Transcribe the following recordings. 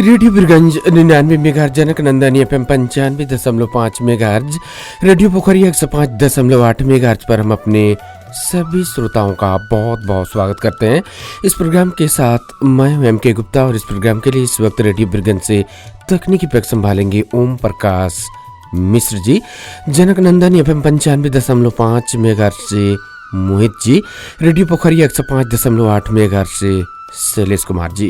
Radio Birgunj 99 megahertz, जनक Nandini FM 95.5 megahertz, radio पोखरिया 105.8 megahertz पर हम अपने सभी श्रोताओं का बहुत बहुत स्वागत करते हैं। इस प्रोग्राम के साथ मैं हूं MK गुप्ता और इस प्रोग्राम के लिए इस वक्त रेडियो बीरगंज से तकनीकी पक्ष संभालेंगे ओम प्रकाश मिश्र जी। जनक नंदनी FM 95.5 मेगाहर्ट्ज से मोहित जी, रेडियो पोखरिया 105.8 मेगाहर्ट्ज से शैलेश कुमार जी।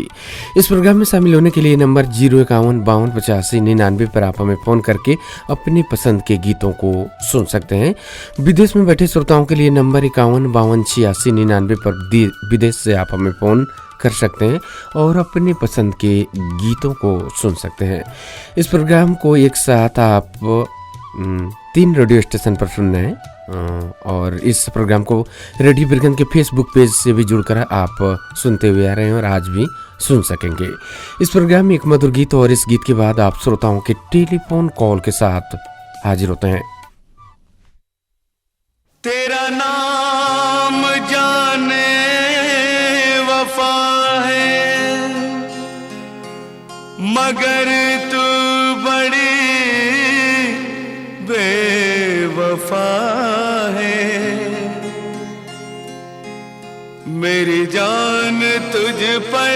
इस प्रोग्राम में शामिल होने के लिए नंबर 051-5285-99 पर आप हमें फ़ोन करके अपनी पसंद के गीतों को सुन सकते हैं। विदेश में बैठे श्रोताओं के लिए नंबर 51-5286-99 पर विदेश से आप हमें फ़ोन कर सकते हैं और अपनी पसंद के गीतों को सुन सकते हैं। इस प्रोग्राम को एक साथ आप 3 रेडियो स्टेशन पर सुन रहे हैं और इस प्रोग्राम को रेडियो बीरगंज के फेसबुक पेज से भी जुड़कर आप सुनते हुए आ रहे हैं और आज भी सुन सकेंगे। इस प्रोग्राम में एक मधुर गीत और इस गीत के बाद आप श्रोताओं के टेलीफोन कॉल के साथ हाजिर होते हैं। तेरा नाम जाने वफा है मगर तू बड़ी बेवफा है। मेरी जान तुझ पर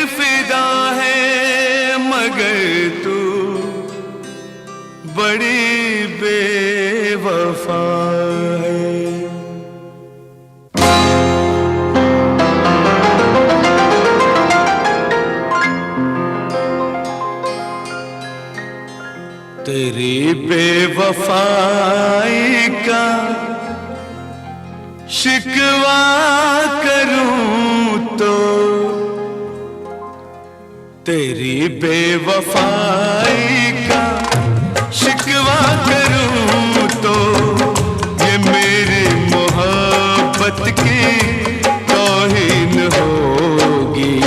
फिदा है मगर तू बड़ी बेवफा है। तेरी बेवफाई का शिकवा करूं तो तेरी बेवफाई का शिकवा करूं तो ये मेरी मोहब्बत की तौहीन होगी।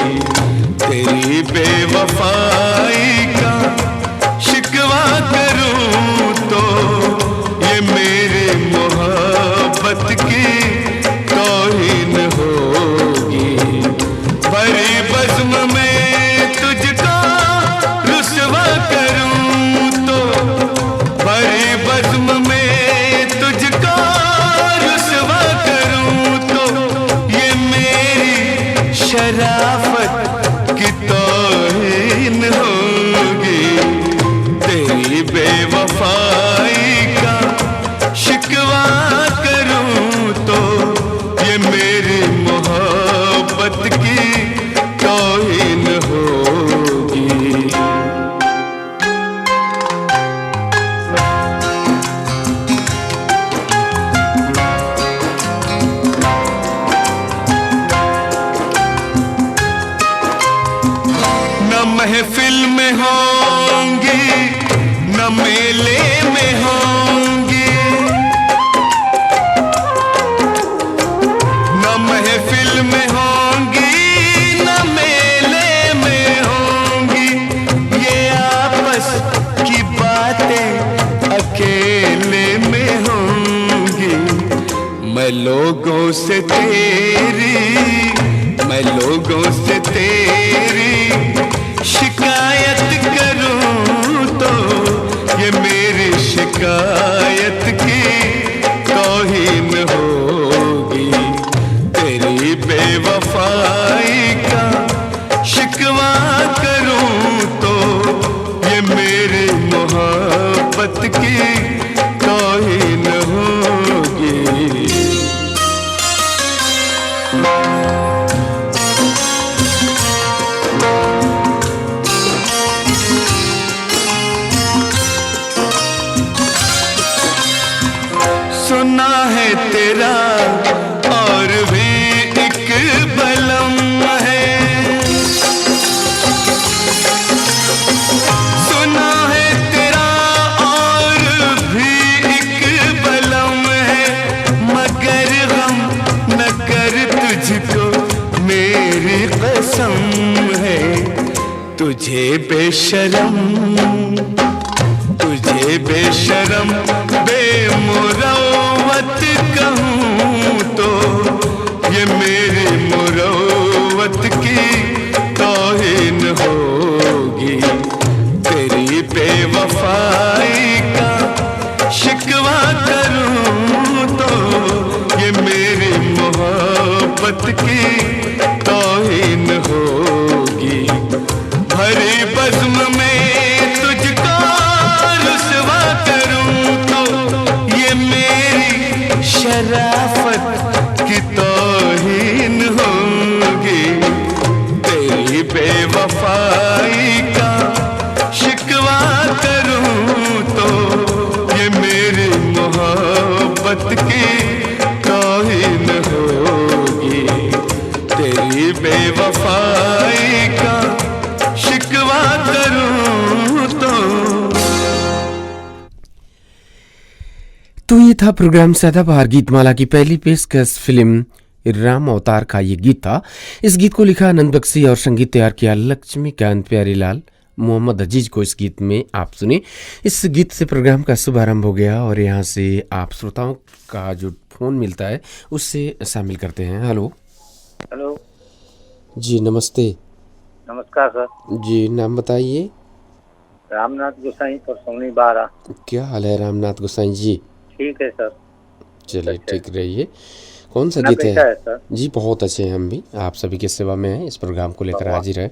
तेरी बेवफाई का शिकवा करूं तो ये मेरी मोहब्बत की तौहीन होगी। भरी बज़्म में तुझको रुसवा करूं तो भरी बज़्म में तुझको रुसवा करूं तो ये मेरी शराफत की तौहीन होगी। तेरी बेवफाई का शिकवा करूं तो ये मेरी मोहब्बत की तौहीन होगी। न महफिल में होंगी न मेले में होंगी, न महफिल में होंगी न मेले में होंगी। ये आपस की बातें अकेले में होंगी। मैं लोगों से तेरी शिकायत करूं तो ये मेरी शिकायत की तौहीन होगी। तेरी बेवफाई का शिकवा करूं तो ये मेरी मोहब्बत की तौहीन होगी। सुना है तेरा और भी एक बलम है। सुना है तेरा और भी एक बलम है मगर गम न कर तुझको मेरी कसम है। तुझे बेशरम बेमुरव्वत कहूँ तो ये मेरी मुरव्वत की तौहीन होगी। मोहब्बत की तौहीन होगी। भरी बज़्म में तुझको रुसवा करूं तो ये मेरी शराफत की तौहीन होगी। तेरी बेवफाई का शिकवा करूं तो ये मेरी मोहब्बत की तौहीन होगी। तेरी बेवफाई का शिकवा करूं तो ये था प्रोग्राम सदाबहार गीतमाला की पहली पेशकश फिल्म राम अवतार का ये गीत था। इस गीत को लिखा आनंद बख्शी और संगीत तैयार किया लक्ष्मीकांत प्यारीलाल। मोहम्मद अजीज को इस गीत में आप सुने। इस गीत से प्रोग्राम का शुभारंभ हो गया और यहाँ से आप श्रोताओं का जो फोन मिलता है उससे शामिल करते हैं। हेलो हेलो जी, नमस्ते। नमस्कार सर। जी, नाम बताइए। रामनाथ गोसाई परसौनी 12। क्या हाल है रामनाथ गोसाई जी? ठीक है सर। चलिए ठीक रहिए। कौन सा ना गीत कैसा है? है सर? जी बहुत अच्छे हैं, हम भी आप सभी की सेवा में हैं। इस प्रोग्राम को लेकर हाजिर है।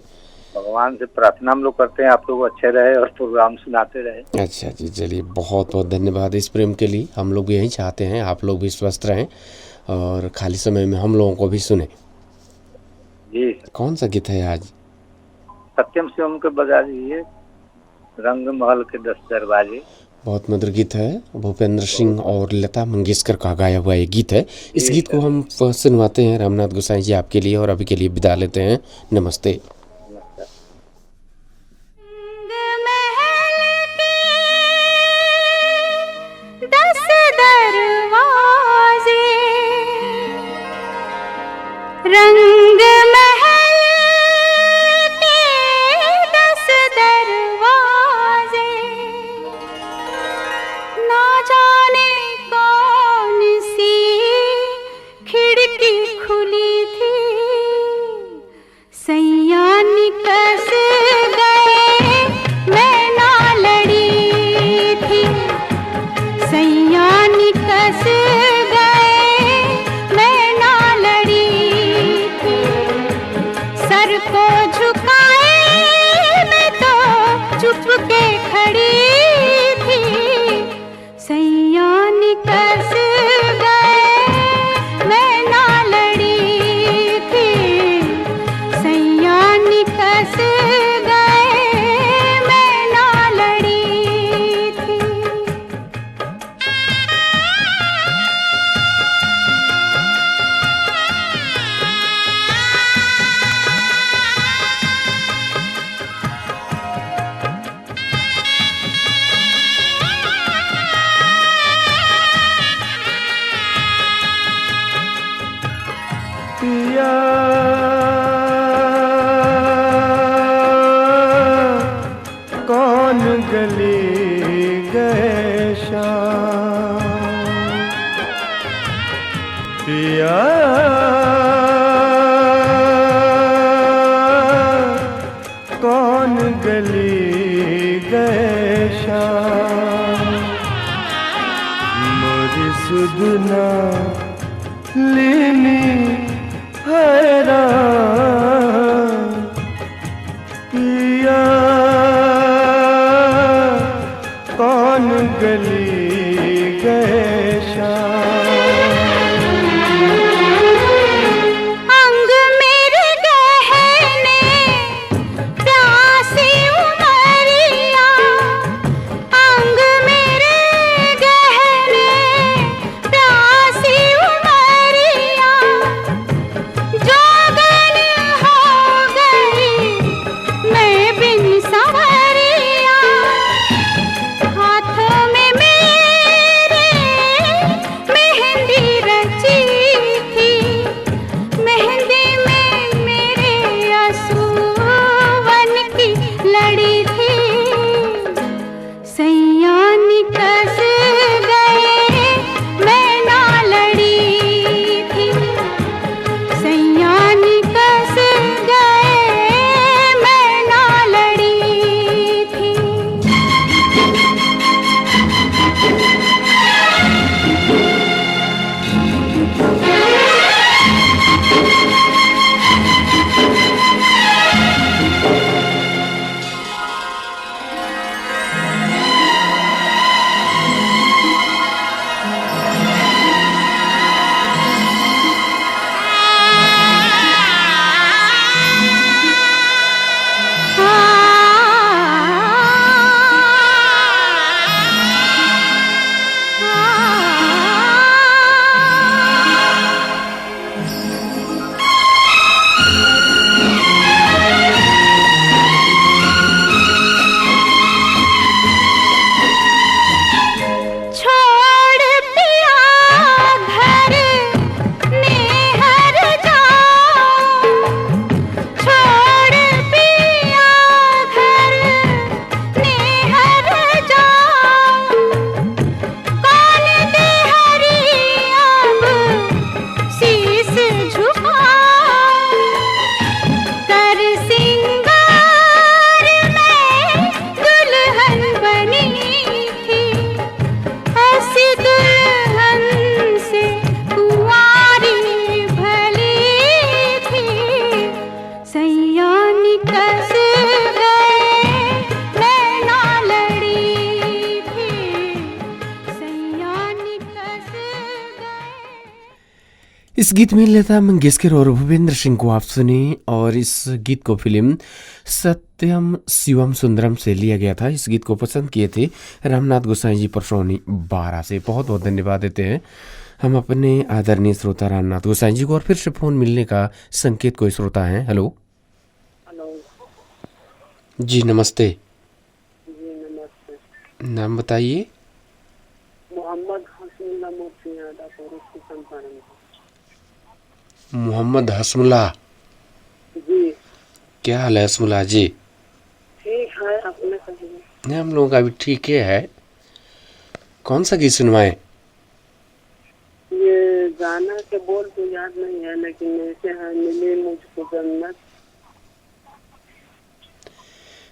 भगवान से प्रार्थना हम लोग करते हैं आप लोग अच्छे रहे और प्रोग्राम सुनाते रहे। अच्छा जी, चलिए बहुत बहुत धन्यवाद इस प्रेम के लिए। हम लोग भी यही चाहते हैं आप लोग भी स्वस्थ रहें और खाली समय में हम लोगों को भी सुने। जी कौन सा गीत है आज? सत्यम शिवम के बजा दीजिए, रंग महल के 10 दरवाजे। बहुत मधुर गीत है। भूपेंद्र सिंह और लता मंगेशकर का गाया हुआ ये गीत है। इस गीत को हम सुनवाते हैं रामनाथ गोसाई जी आपके लिए और अभी के लिए विदा लेते हैं। नमस्ते। रंग महल के 10 दरवाजे, ना जाने कौन सी खिड़की खुली थी, सैया निकस गए मैं ना लड़ी थी, सैया निकस को झुकाए मैं तो चुप के खड़ी थी, सैया निकस गए मैं ना लड़ी थी, सैया निकस गए मैं ना लड़ी थी। पिया कौन गली गए शाम, पिया कौन गली गए शाम, मोरी सुधना लेनी हैरान, पिया कौन गली गए शाम। अंग मेरे गहने प्यासी उमरिया, अंग मेरे गहने प्यासी उमरिया, जोगन हो गई मैं बिन संवरिया, हाथों में मेरे मेहंदी रची थी, मेहंदी में मेरे आंसुओं की लड़ी थी, सैया निकस गए मैं ना लड़ी थी, सैया निकस गए मैं ना लड़ी थी। इस गीत में लता मंगेशकर और भूपेंद्र सिंह को आप सुने और इस गीत को फिल्म सत्यम शिवम सुंदरम से लिया गया था। इस गीत को पसंद किए थे रामनाथ गोसाई जी परसौनी 12 से। बहुत बहुत धन्यवाद देते हैं हम अपने आदरणीय श्रोता रामनाथ गोसाई जी को। और फिर से फोन मिलने का संकेत कोई श्रोता है। हेलो जी नमस्ते। जी नमस्ते। नाम बताइए। मोहम्मद हसमुल्ला मोतियादा पुरुष संपादन। मोहम्मद हसमुल्ला जी क्या हाल है हसमुल्ला जी? ठीक है, अपने कहिए। नहीं, हम लोगों का भी ठीक है। कौन सा गीत सुनवाएं? ये गाना के बोल तो याद नहीं है, लेकिन ऐसे है मिली मुझको जन्नत।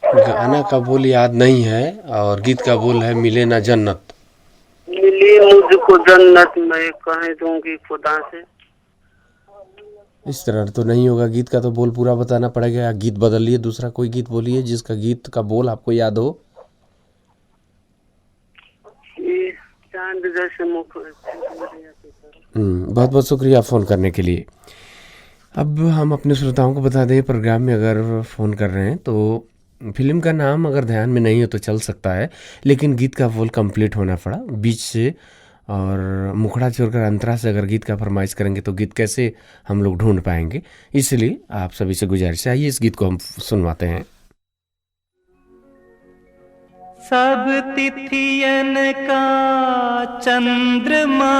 गाना का बोल याद नहीं है और गीत का बोल है मिले ना जन्नत। मिली मुझको जन्नत मैं कह दूंगी खुदा से। इस तरह तो नहीं होगा। गीत का तो बोल पूरा बताना पड़ेगा। गीत बदलिए, दूसरा कोई गीत बोलिए जिसका गीत का बोल आपको याद हो। ये चांद जैसे मुख। बहुत बहुत शुक्रिया फ़ोन करने के लिए। अब हम अपने श्रोताओं को बता दें, प्रोग्राम में अगर फ़ोन कर रहे हैं तो फिल्म का नाम अगर ध्यान में नहीं हो तो चल सकता है, लेकिन गीत का बोल कंप्लीट होना पड़ा बीच से। और मुखड़ा छोड़कर अंतरा से अगर गीत का फरमाइश करेंगे तो गीत कैसे हम लोग ढूंढ पाएंगे। इसलिए आप सभी से गुजारिश है, आइए इस गीत को हम सुनवाते हैं। सब तिथियन का चंद्रमा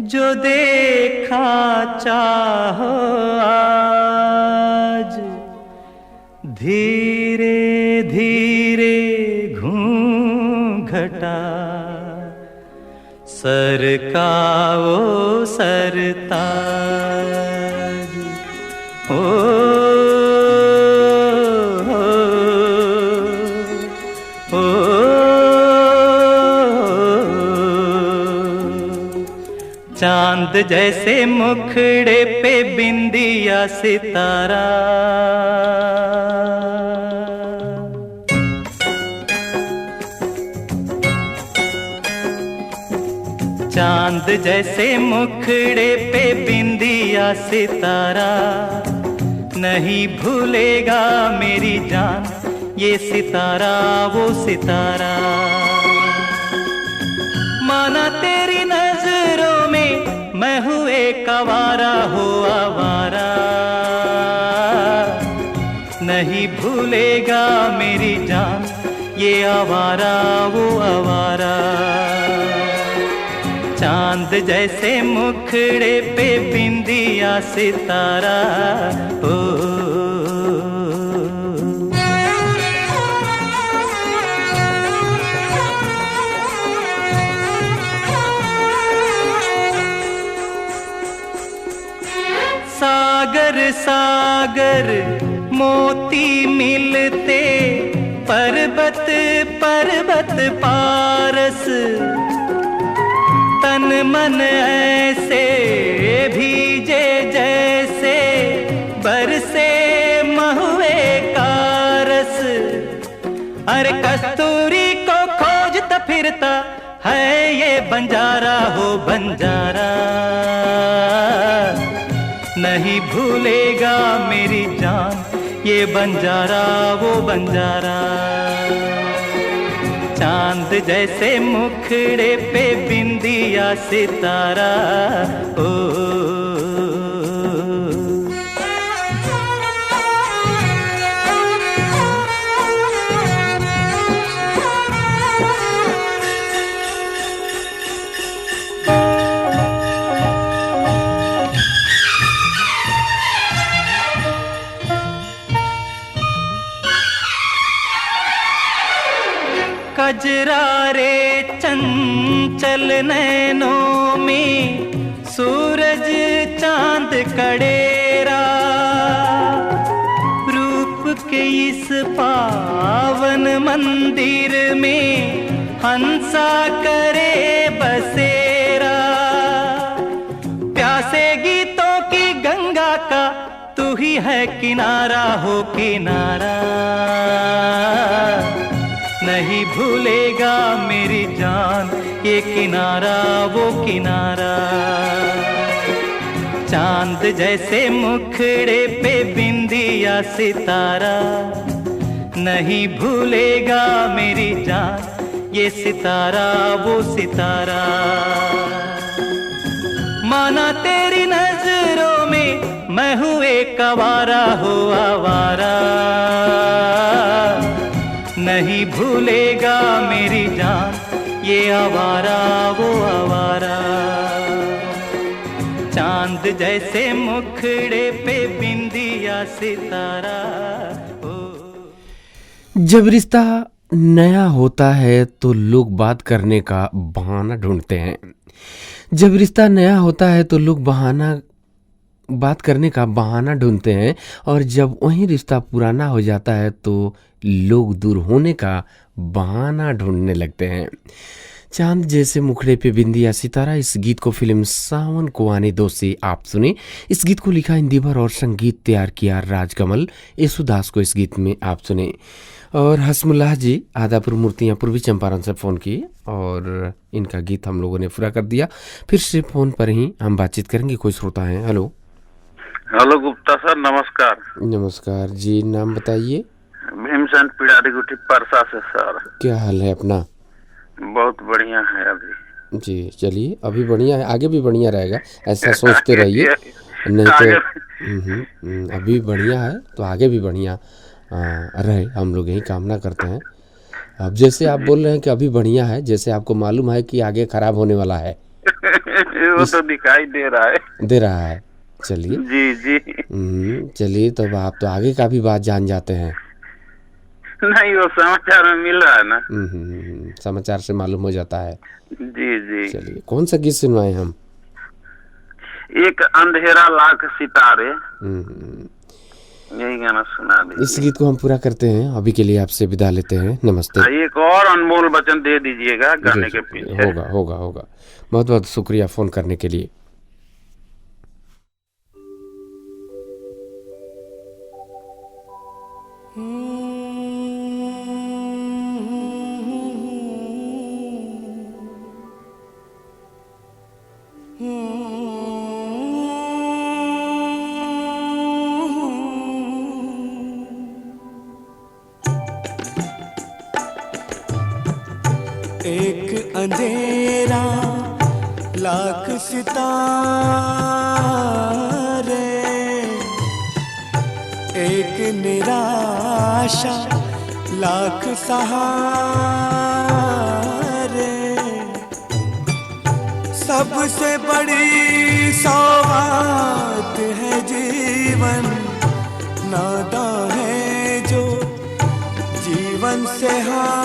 जो देखा चाहो आज, धीरे धीरे घटा सरकाओ सरताज। ओ चांद जैसे मुखड़े पे बिंदिया सितारा, चांद जैसे मुखड़े पे बिंदिया सितारा, नहीं भूलेगा मेरी जान ये सितारा वो सितारा। माना तेरी नजरों में मैं हूँ एक आवारा हो आवारा, नहीं भूलेगा मेरी जान ये आवारा वो आवारा। चांद जैसे मुखड़े पे बिंदिया सितारा, ओ सागर सागर मोती मिलते पर्वत पर्वत पारस, तन मन ऐसे भीजे जैसे बरसे महुए का रस। अरे कस्तूरी को खोजता फिरता है ये बंजारा हो बंजारा, नहीं भूलेगा मेरी जान ये बंजारा वो बंजारा। चांद जैसे मुखड़े पे बिंदिया सितारा, ओ कजरारे चंचल नैनों में सूरज चांद कड़ेरा, रूप के इस पावन मंदिर में हंसा करे बसेरा। प्यासे गीतों की गंगा का तू ही है किनारा हो किनारा, नहीं भूलेगा मेरी जान ये किनारा वो किनारा। चांद जैसे मुखड़े पे बिंदिया सितारा, नहीं भूलेगा मेरी जान ये सितारा वो सितारा। माना तेरी नजरों में मैं हूँ एक आवारा हो आवारा, नहीं भूलेगा मेरी जान ये आवारा वो आवारा। चांद जैसे मुखड़े पे बिंदिया सितारा। जब रिश्ता नया होता है तो लोग बात करने का बहाना ढूंढते हैं। जब रिश्ता नया होता है तो लोग बात करने का बहाना ढूंढते हैं, और जब वही रिश्ता पुराना हो जाता है तो लोग दूर होने का बहाना ढूंढने लगते हैं। चांद जैसे मुखड़े पे बिंदिया सितारा, इस गीत को फिल्म सावन को आने दो से आप सुने। इस गीत को लिखा इंदिवर और संगीत तैयार किया राजकमल। येसुदास को इस गीत में आप सुने। और हसमुल्लाह जी आदापुर मूर्तियाँ पूर्वी चंपारण से फ़ोन किए और इनका गीत हम लोगों ने पूरा कर दिया। फिर से फ़ोन पर ही हम बातचीत करेंगे। कोई श्रोता है। हेलो हेलो गुप्ता सर, नमस्कार। नमस्कार जी, नाम बताइए। भीमचंद पिड़ारी गुठी परसा से सर। क्या हाल है अपना? बहुत बढ़िया है अभी जी। चलिए, अभी बढ़िया है, आगे भी बढ़िया रहेगा, ऐसा सोचते रहिए। नहीं तो अभी बढ़िया है तो आगे भी बढ़िया रहे, हम लोग यही कामना करते हैं। अब जैसे आप बोल रहे हैं कि अभी बढ़िया है, जैसे आपको मालूम है कि आगे खराब होने वाला है। वो तो दिखाई दे रहा है। चलिए जी जी। चलिए, तब आप तो आगे का भी बात जान जाते हैं। नहीं, वो समाचार में मिल रहा है ना। समाचार से मालूम हो जाता है। जी जी। चलिए, कौन सा गीत सुनवाए हम? एक अंधेरा लाख सितारे, यही गाना सुना दीजिए। इस गीत को हम पूरा करते हैं। अभी के लिए आपसे विदा लेते हैं। नमस्ते। एक और अनमोल वचन दे दीजिएगा गाने के पीछे। होगा। बहुत बहुत शुक्रिया फोन करने के लिए। एक अंधेरा लाख सितारे, एक निराशा लाख सहारे। सबसे बड़ी सौगात है जीवन, नादा है जो जीवन से हारे।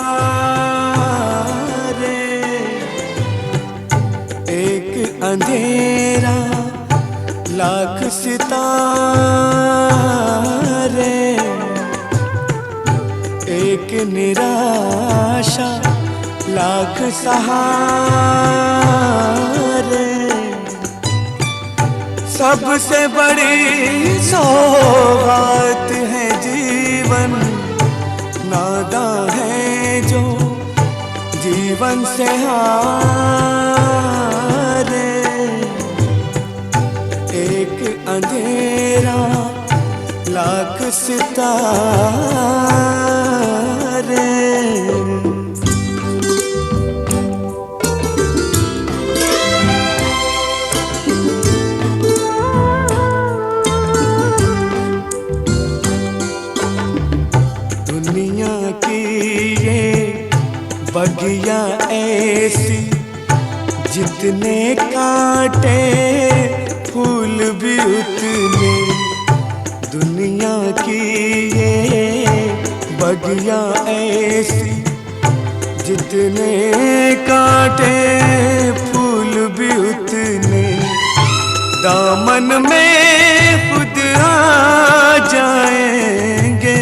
एक अंधेरा लाख सितारे, एक निराशा लाख सहारे। सबसे बड़ी सौगात है जीवन, नादा है जो जीवन से हारे। एक अंधेरा लाख सितारे। दुनिया की ये बगिया ऐसी, जितने कांटे फूल भी उतने। दुनिया की ये बगिया ऐसी, जितने कांटे फूल भी उतने। दामन में खुद आ जाएंगे,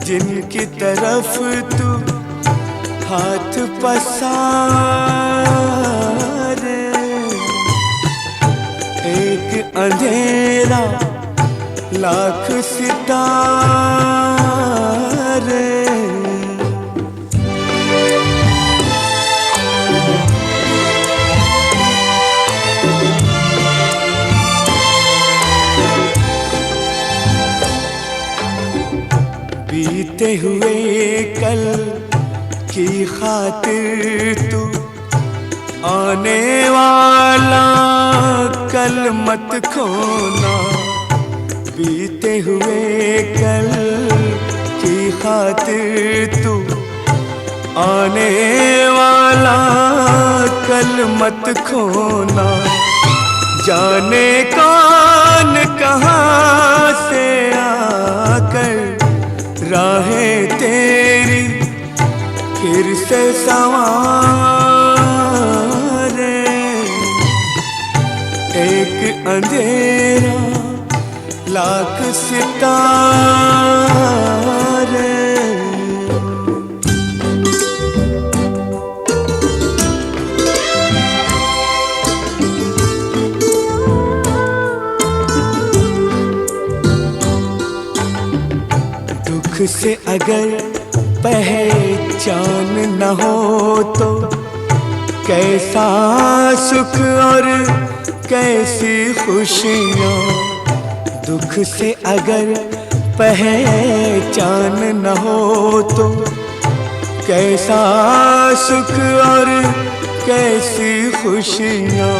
जिनकी तरफ तू हाथ पसारे। एक अंधेरा लाख सितारे। बीते हुए कल की खातिर तू आने वाला कल मत खोना। बीते हुए कल की खातिर तू आने वाला कल मत खोना। जाने कौन कहाँ से आकर राहें तेरी फिर से संवारे। एक अंधेरा लाख सितारे। दुख से अगर पहचान न हो तो कैसा सुख और कैसी खुशियाँ। दुख से अगर पहचान न हो तो कैसा सुख और कैसी खुशियाँ।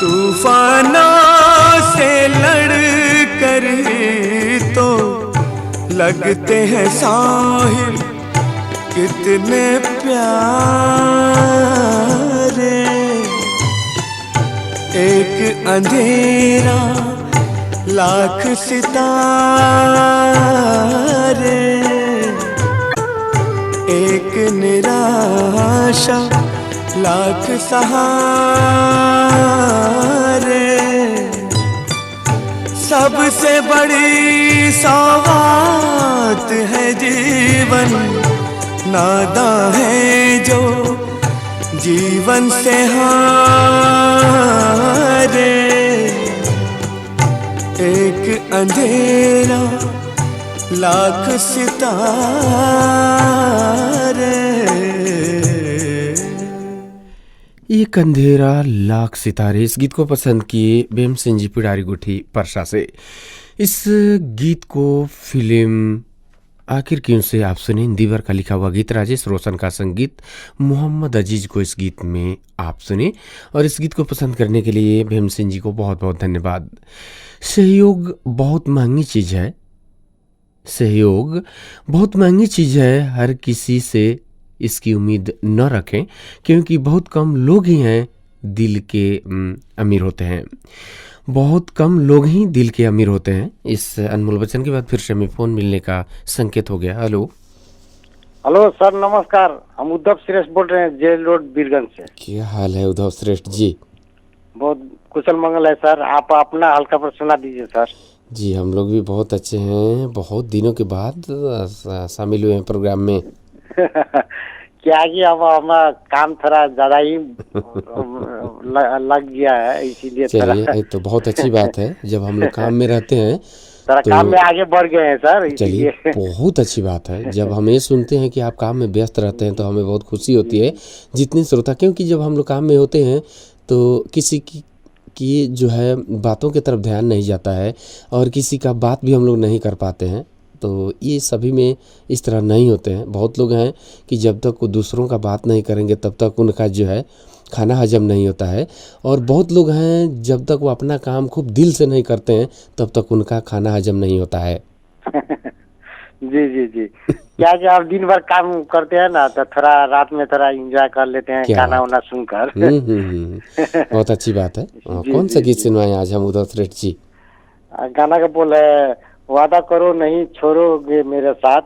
तूफानों से लड़ कर तो लगते हैं साहिल कितने प्यारे। एक अंधेरा लाख सितारे। एक निराशा लाख सहारे। सबसे बड़ी सौगात है जीवन, नादा है जो जीवन से हारे। एक अंधेरा लाख सितारे। एक अंधेरा लाख सितारे, इस गीत को पसंद किए भीम सिंह जी पिडारी गुठी परसा से। इस गीत को फिल्म आखिर क्यों से आप सुने, हिंदी वर्ग का लिखा हुआ गीत, राजेश रोशन का संगीत, मोहम्मद अजीज को इस गीत में आप सुने। और इस गीत को पसंद करने के लिए भीम सिंह जी को बहुत बहुत धन्यवाद। सहयोग बहुत महंगी चीज़ है, सहयोग बहुत महंगी चीज़ है। हर किसी से इसकी उम्मीद न रखें, क्योंकि बहुत कम लोग ही हैं दिल के अमीर होते हैं। बहुत कम लोग ही दिल के अमीर होते हैं। इस अनमोल वचन के बाद फिर से हमें फ़ोन मिलने का संकेत हो गया। हेलो हेलो सर, नमस्कार। हम उद्धव श्रेष्ठ बोल रहे हैं, जेल रोड बीरगंज से। क्या हाल है उद्धव श्रेष्ठ जी? बहुत कुशल मंगल है सर। आप अपना हल्का पर सुना दीजिए सर। जी हम लोग भी बहुत अच्छे हैं, बहुत दिनों के बाद शामिल हुए हैं प्रोग्राम में। क्या कि अब हमारा काम थोड़ा ज्यादा ही लग गया है, इसीलिए चलिए तो बहुत अच्छी बात है। जब हम लोग काम में रहते हैं तो काम में आगे बढ़ गए हैं सर। चलिए बहुत अच्छी बात है। जब हम ये सुनते हैं कि आप काम में व्यस्त रहते हैं तो हमें बहुत खुशी होती है, जितने श्रोता, क्योंकि जब हम लोग काम में होते हैं तो किसी की जो है बातों की तरफ ध्यान नहीं जाता है और किसी का बात भी हम लोग नहीं कर पाते हैं। तो ये सभी में इस तरह नहीं होते हैं। बहुत लोग हैं कि जब तक वो दूसरों का बात नहीं करेंगे तब तक उनका जो है खाना हजम नहीं होता है। और बहुत लोग हैं जब तक वो अपना काम खूब दिल से नहीं करते हैं तब तक उनका खाना हजम नहीं होता है। जी जी जी। क्या कि आप दिन भर काम करते हैं ना, तो थोड़ा रात में थोड़ा एंजॉय कर लेते हैं गाना वाना सुनकर। बहुत अच्छी बात है। कौन सा गीत सुनवाएं आज हम उद्धव श्रेष्ठ जी? गाना का बोल है, वादा करो नहीं छोड़ोगे मेरे साथ,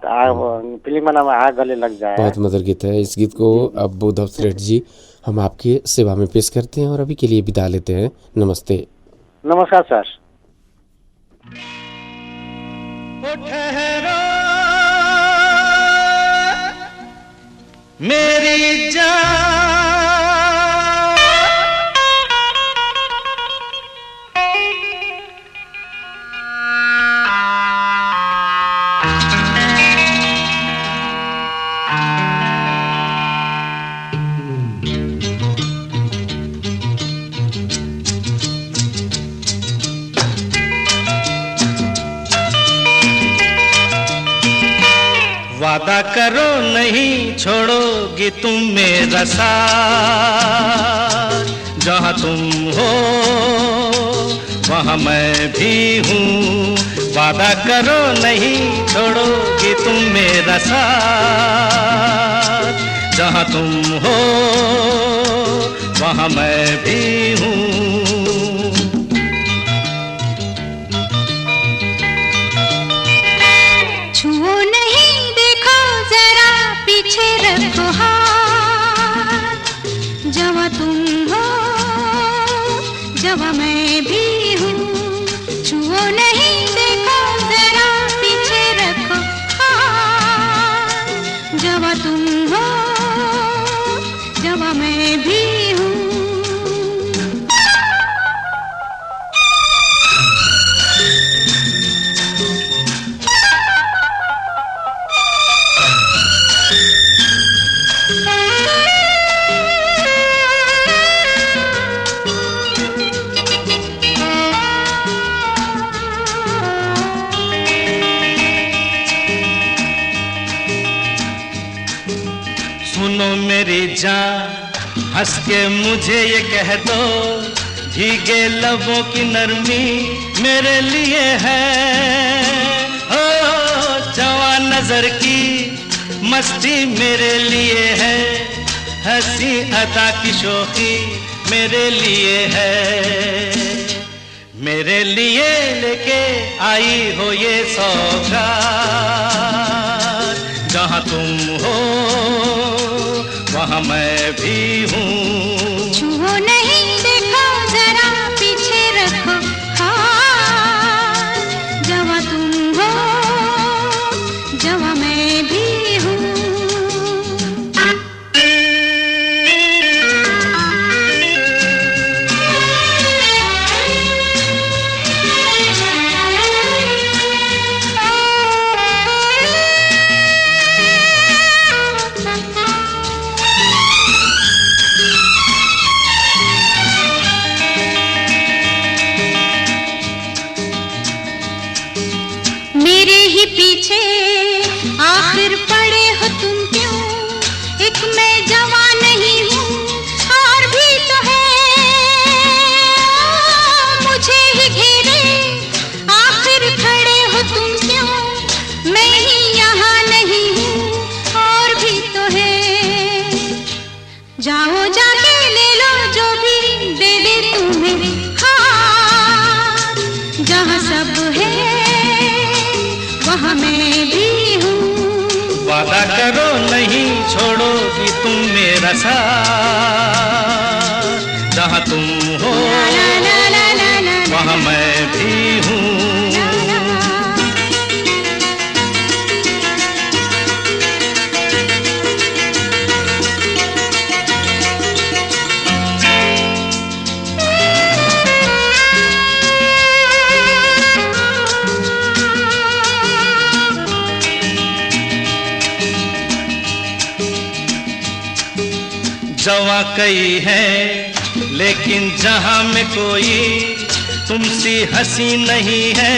फिल्म नाम आ गले लग जाए। बहुत मधुर गीत है। इस गीत को अब उद्धव श्रेष्ठ जी हम आपकी सेवा में पेश करते हैं और अभी के लिए विदा लेते हैं। नमस्ते। नमस्कार सर। मेरी जान वादा करो नहीं छोड़ोगी तुम मेरा साथ, जहाँ तुम हो वहाँ मैं भी हूँ। वादा करो नहीं छोड़ोगी तुम मेरा साथ, जहाँ तुम हो वहाँ मैं भी हूँ। छुओ नहीं देखो जरा पीछे रखो हाथ, जहाँ तुम हो जहाँ मैं भी हूँ। छुओ नहीं देखो जरा पीछे रखो हाथ, जहाँ तुम हो जहाँ मैं भी हूँ। सुनो मेरी जान, हंस के मुझे ये कह दो, भीगे लबों की नरमी मेरे लिए है। ओ जवान नजर की मस्ती मेरे लिए है, हंसी अदा की शोखी मेरे लिए है। मेरे लिए लेके आई हो ये सौगात, जहाँ तुम हो वहाँ मैं भी हूँ। छुओ नहीं देखो जरा पीछे रखो हाथ, जहाँ तुम हो जहाँ मैं भी हूँ। मेरे ही पीछे आखिर पड़े हो तुम क्यों, एक मैं जवान नहीं हूँ और भी तो है मुझे ही घेरे, आखिर खड़े हो तुम क्यों, मैं ही यहाँ नहीं हूँ और भी तो है। जाओ जाके ले लो जो भी दे दे तुम्हें हाथ, जहाँ सब है वहाँ मैं भी हूँ। वादा करो नहीं छोड़ोगी तुम मेरा साथ, जहाँ तुम हो वहाँ मैं भी हूँ। जवां कई है लेकिन जहां में कोई तुमसी हंसी नहीं है,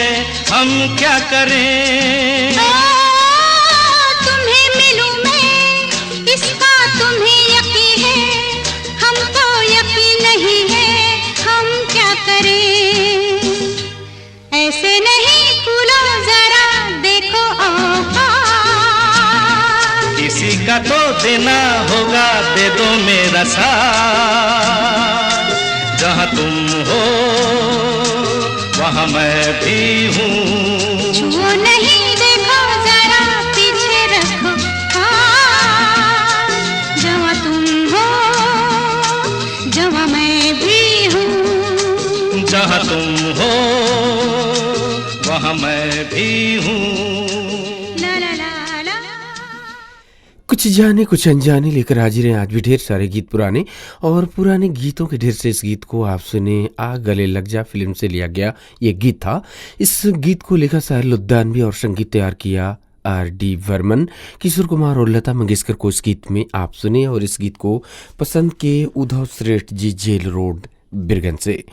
हम क्या करें। तुम्हें मिलूं मैं इसका तुम्हें यकीन है, हमको यकीन नहीं है, हम क्या करें। ऐसे नहीं फूलो जरा देखो औकात, किसी का तो देना होगा, दे दो मेरा साथ, जहाँ तुम हो वहाँ मैं भी हूँ। छुओ नहीं देखो जरा पीछे रखो हाथ, जहाँ तुम हो जहाँ मैं भी हूँ। जहाँ तुम हो वहाँ मैं भी हूँ। कुछ जाने कुछ अनजाने लेकर हाजिर हैं आज भी ढेर सारे गीत पुराने और पुराने गीतों के ढेर से इस गीत को आप सुने आ गले लग जा फिल्म से लिया गया ये गीत था। इस गीत को लेखा साहिर लुधियानवी और संगीत तैयार किया R.D. बर्मन। किशोर कुमार और लता मंगेशकर को इस गीत में आप सुने और इस गीत को पसंद के उद्धव श्रेष्ठ जी जेल रोड बिरगंज से।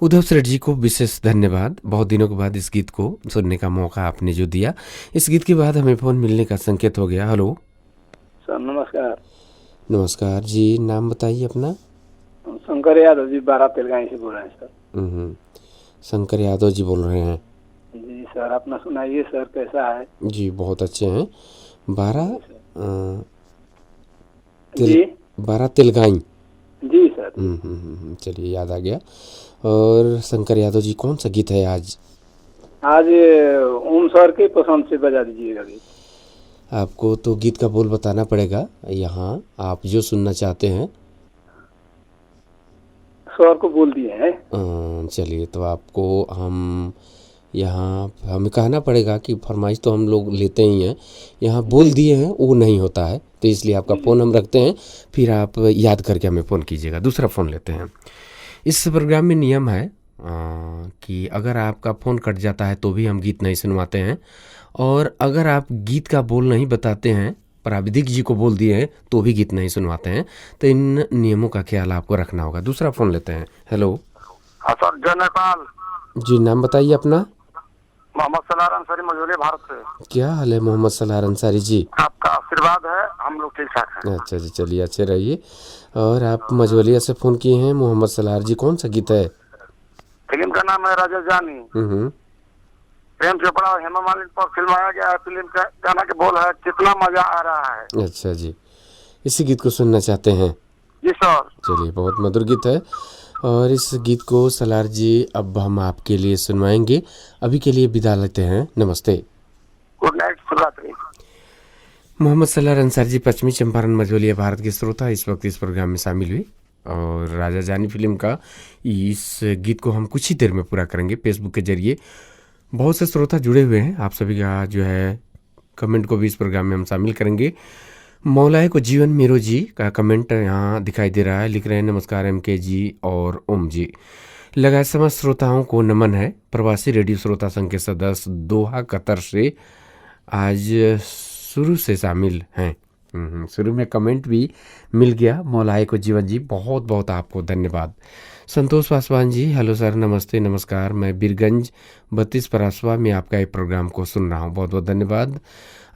उद्धव सेठ जी को विशेष धन्यवाद, बहुत दिनों के बाद इस गीत को सुनने का मौका आपने जो दिया। इस गीत के बाद हमें फ़ोन मिलने का संकेत हो गया। हेलो सर नमस्कार। नमस्कार जी, नाम बताइए अपना। शंकर यादव जी, 12 तेलगाई से बोल रहे हैं सर। शंकर यादव जी बोल रहे हैं जी सर, अपना सुनाइए सर, कैसा है? जी, बहुत अच्छे हैं। 12 जी 12 तेलगाई। जी सर। चलिए, याद आ गया। और शंकर यादव जी, कौन सा गीत है आज? आज ओम सर के पसंद से बजा दीजिएगा गीत। आपको तो गीत का बोल बताना पड़ेगा यहाँ, आप जो सुनना चाहते हैं। सर को बोल दिए हैं। चलिए, तो आपको हम यहाँ हमें कहना पड़ेगा कि फरमाइश तो हम लोग लेते ही हैं, यहाँ बोल दिए हैं वो नहीं होता है, तो इसलिए आपका फ़ोन हम रखते हैं, फिर आप याद करके हमें फ़ोन कीजिएगा। दूसरा फ़ोन लेते हैं। इस प्रोग्राम में नियम है कि अगर आपका फ़ोन कट जाता है तो भी हम गीत नहीं सुनवाते हैं, और अगर आप गीत का बोल नहीं बताते हैं, प्राविधिक जी को बोल दिए हैं, तो भी गीत नहीं सुनवाते हैं। तो इन नियमों का ख्याल आपको रखना होगा। दूसरा फ़ोन लेते हैं। हेलो सर, जय नेपाल जी, नाम बताइए अपना। मोहम्मद सलार अंसारी, मझोली, भारत से। क्या हाल है मोहम्मद सलार अंसारी जी? आपका आशीर्वाद है, हम लोग ठीक ठाक हैं। अच्छा जी, चलिए अच्छे रहिए। और आप मझोलिया से फ़ोन किए हैं मोहम्मद सलार जी, कौन सा गीत है? फिल्म का नाम है राजा जानी। प्रेम चोपड़ा और हेमा मालिनी पर फिल्माया गया है। फिल्म का गाना के बोल है, कितना मजा आ रहा है। अच्छा जी, इसी गीत को सुनना चाहते हैं? जी सर। चलिए, बहुत मधुर गीत है, और इस गीत को सलार जी अब हम आपके लिए सुनवाएंगे। अभी के लिए विदा लेते हैं, नमस्ते, गुड नाइट, शुभ रात्रि। मोहम्मद सलार अंसारी जी, पश्चिमी चंपारण, मझोलिया, भारत के श्रोता, इस वक्त इस प्रोग्राम में शामिल हुई। और राजा जानी फिल्म का इस गीत को हम कुछ ही देर में पूरा करेंगे। फेसबुक के जरिए बहुत से श्रोता जुड़े हुए हैं, आप सभी का जो है कमेंट को भी इस प्रोग्राम में हम शामिल करेंगे। मौलाए को जीवन मेरो जी का कमेंट यहाँ दिखाई दे रहा है, लिख रहे हैं नमस्कार MK जी और ओम जी, लगाए समस्त श्रोताओं को नमन है। प्रवासी रेडियो श्रोता संघ के सदस्य दोहा कतर से आज शुरू से शामिल हैं। शुरू में कमेंट भी मिल गया। मौलाए को जीवन जी, बहुत बहुत आपको धन्यवाद। संतोष पासवान जी, हेलो सर, नमस्ते नमस्कार, मैं बीरगंज 32 परासवा में आपका एक प्रोग्राम को सुन रहा हूँ, बहुत बहुत धन्यवाद।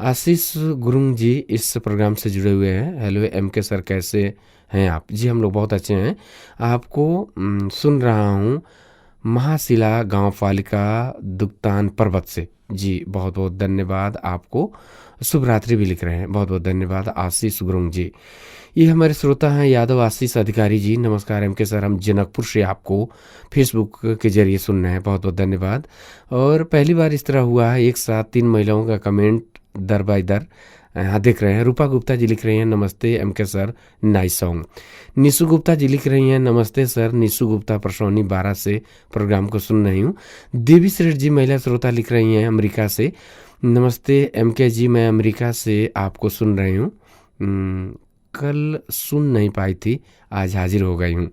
आशीष गुरुंग जी इस प्रोग्राम से जुड़े हुए हैं। हेलो MK सर, कैसे हैं आप? जी, हम लोग बहुत अच्छे हैं। आपको सुन रहा हूँ महाशिला गांव पालिका दुगतान पर्वत से। जी, बहुत बहुत धन्यवाद आपको। शुभ रात्रि भी लिख रहे हैं, बहुत बहुत धन्यवाद आशीष गुरुंग जी। ये हमारे श्रोता हैं यादव आशीष अधिकारी जी, नमस्कार MK सर, हम जनकपुर से आपको फेसबुक के जरिए सुन रहे हैं, बहुत बहुत धन्यवाद। और पहली बार इस तरह हुआ है, एक साथ 3 महिलाओं का कमेंट दर बाय दर यहाँ देख रहे हैं। रूपा गुप्ता जी लिख रही हैं, नमस्ते MK sir, nice song. Nishu Gupta ji लिख रही हैं, नमस्ते सर, निशु गुप्ता परसौनी 12 से प्रोग्राम को सुन रही हूँ। देवी श्रेष्ठ जी महिला श्रोता लिख रही हैं अमेरिका से, नमस्ते MK जी, मैं अमेरिका से आपको सुन रही हूँ। कल सुन नहीं पाई थी, आज हाजिर हो गई हूँ।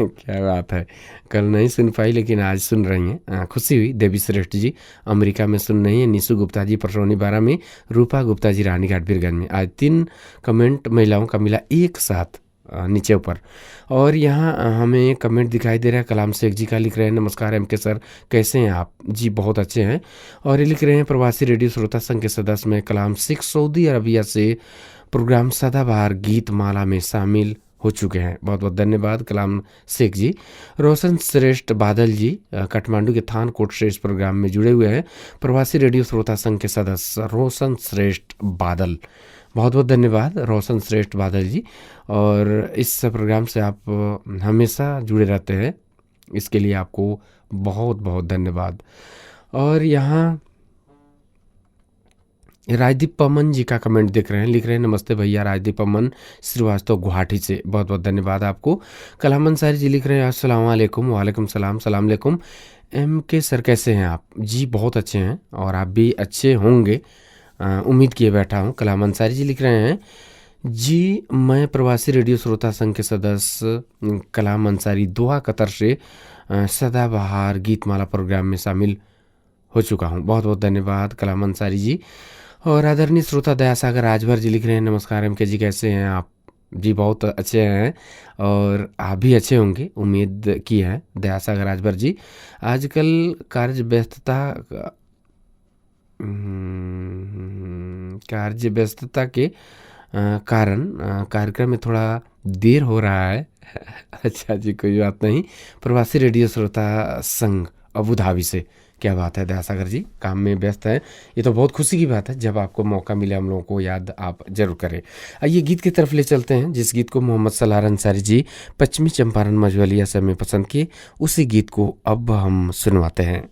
क्या बात है, कल नहीं सुन पाई लेकिन आज सुन रही हैं, खुशी हुई। देवी श्रेष्ठ जी अमेरिका में सुन रही हैं, निशु गुप्ता जी परसौनी 12 में, रूपा गुप्ता जी रानीघाट बीरगंज में। आज 3 कमेंट महिलाओं का मिला एक साथ नीचे ऊपर। और यहाँ हमें कमेंट दिखाई दे रहा है, कलाम शेख जी का, लिख रहे हैं नमस्कार MK सर, कैसे हैं आप? जी, बहुत अच्छे हैं। और ये लिख रहे हैं प्रवासी रेडियो श्रोता संघ के सदस्य में कलाम शेख, सऊदी अरबिया से प्रोग्राम सदाबहार गीत माला में शामिल हो चुके हैं, बहुत बहुत धन्यवाद कलाम शेख जी। रोशन श्रेष्ठ बादल जी काठमांडू के थानकोट से इस प्रोग्राम में जुड़े हुए हैं, प्रवासी रेडियो श्रोता संघ के सदस्य रोशन श्रेष्ठ बादल, बहुत बहुत धन्यवाद रोशन श्रेष्ठ बादल जी। और इस प्रोग्राम से आप हमेशा जुड़े रहते हैं, इसके लिए आपको बहुत बहुत धन्यवाद। और यहाँ राजदीप पमन जी का कमेंट देख रहे हैं, लिख रहे हैं नमस्ते भैया, राजदीप पमन श्रीवास्तव गुवाहाटी से, बहुत बहुत धन्यवाद आपको। कलाम अंसारी जी लिख रहे हैं अस्सलाम वालेकुम, वालेकुम सलाम, सलाम वालेकुम MK सर, कैसे हैं आप? जी, बहुत अच्छे हैं, और आप भी अच्छे होंगे, उम्मीद किए बैठा हूँ। कलाम अंसारी जी लिख रहे हैं, जी मैं प्रवासी रेडियो श्रोता संघ के सदस्य कलाम अंसारी दोहा कतर से सदाबहार गीतमाला प्रोग्राम में शामिल हो चुका हूँ, बहुत बहुत धन्यवाद कलाम अंसारी जी। और आदरणीय श्रोता दयासागर राजभर जी लिख रहे हैं नमस्कार MK जी, कैसे हैं आप? जी बहुत अच्छे हैं और आप भी अच्छे होंगे उम्मीद की है दयासागर राजभर जी। आजकल कार्य व्यस्तता कार्य व्यस्तता के कारण कार्यक्रम में थोड़ा देर हो रहा है। अच्छा जी कोई बात नहीं। प्रवासी रेडियो श्रोता संघ अबू धाबी से, क्या बात है दयासागर जी, काम में व्यस्त है। ये तो बहुत खुशी की बात है, जब आपको मौका मिले हम लोगों को याद आप जरूर करें। आइए गीत की तरफ ले चलते हैं, जिस गीत को मोहम्मद सलार अंसारी जी पश्चिमी चंपारण मझवलिया से हमें पसंद किए, उसी गीत को अब हम सुनवाते हैं।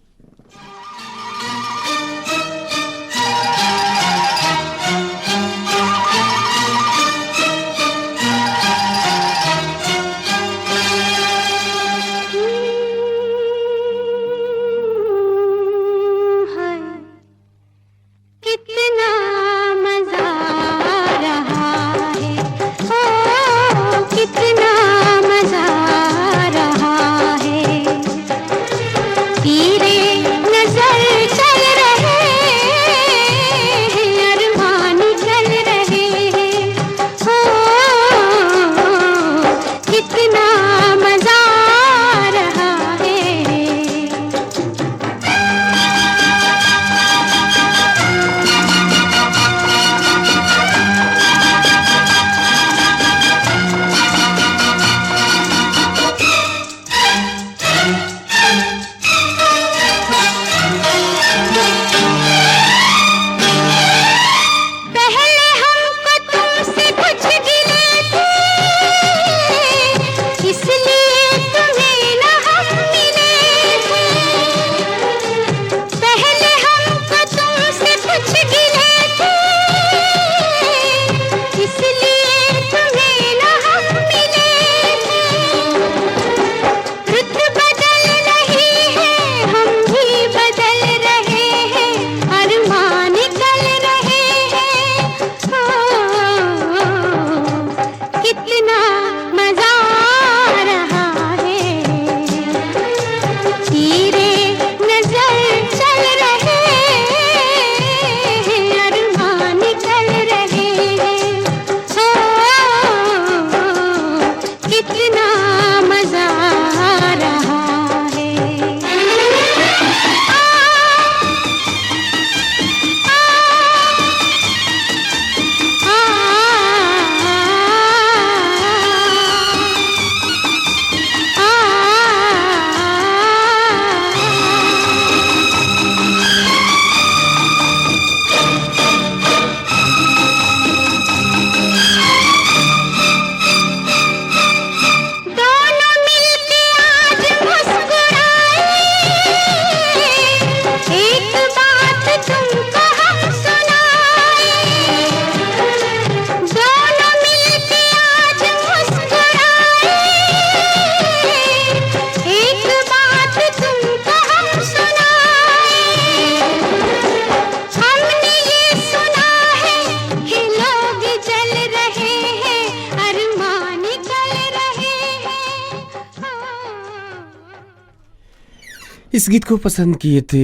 इस गीत को पसंद किए थे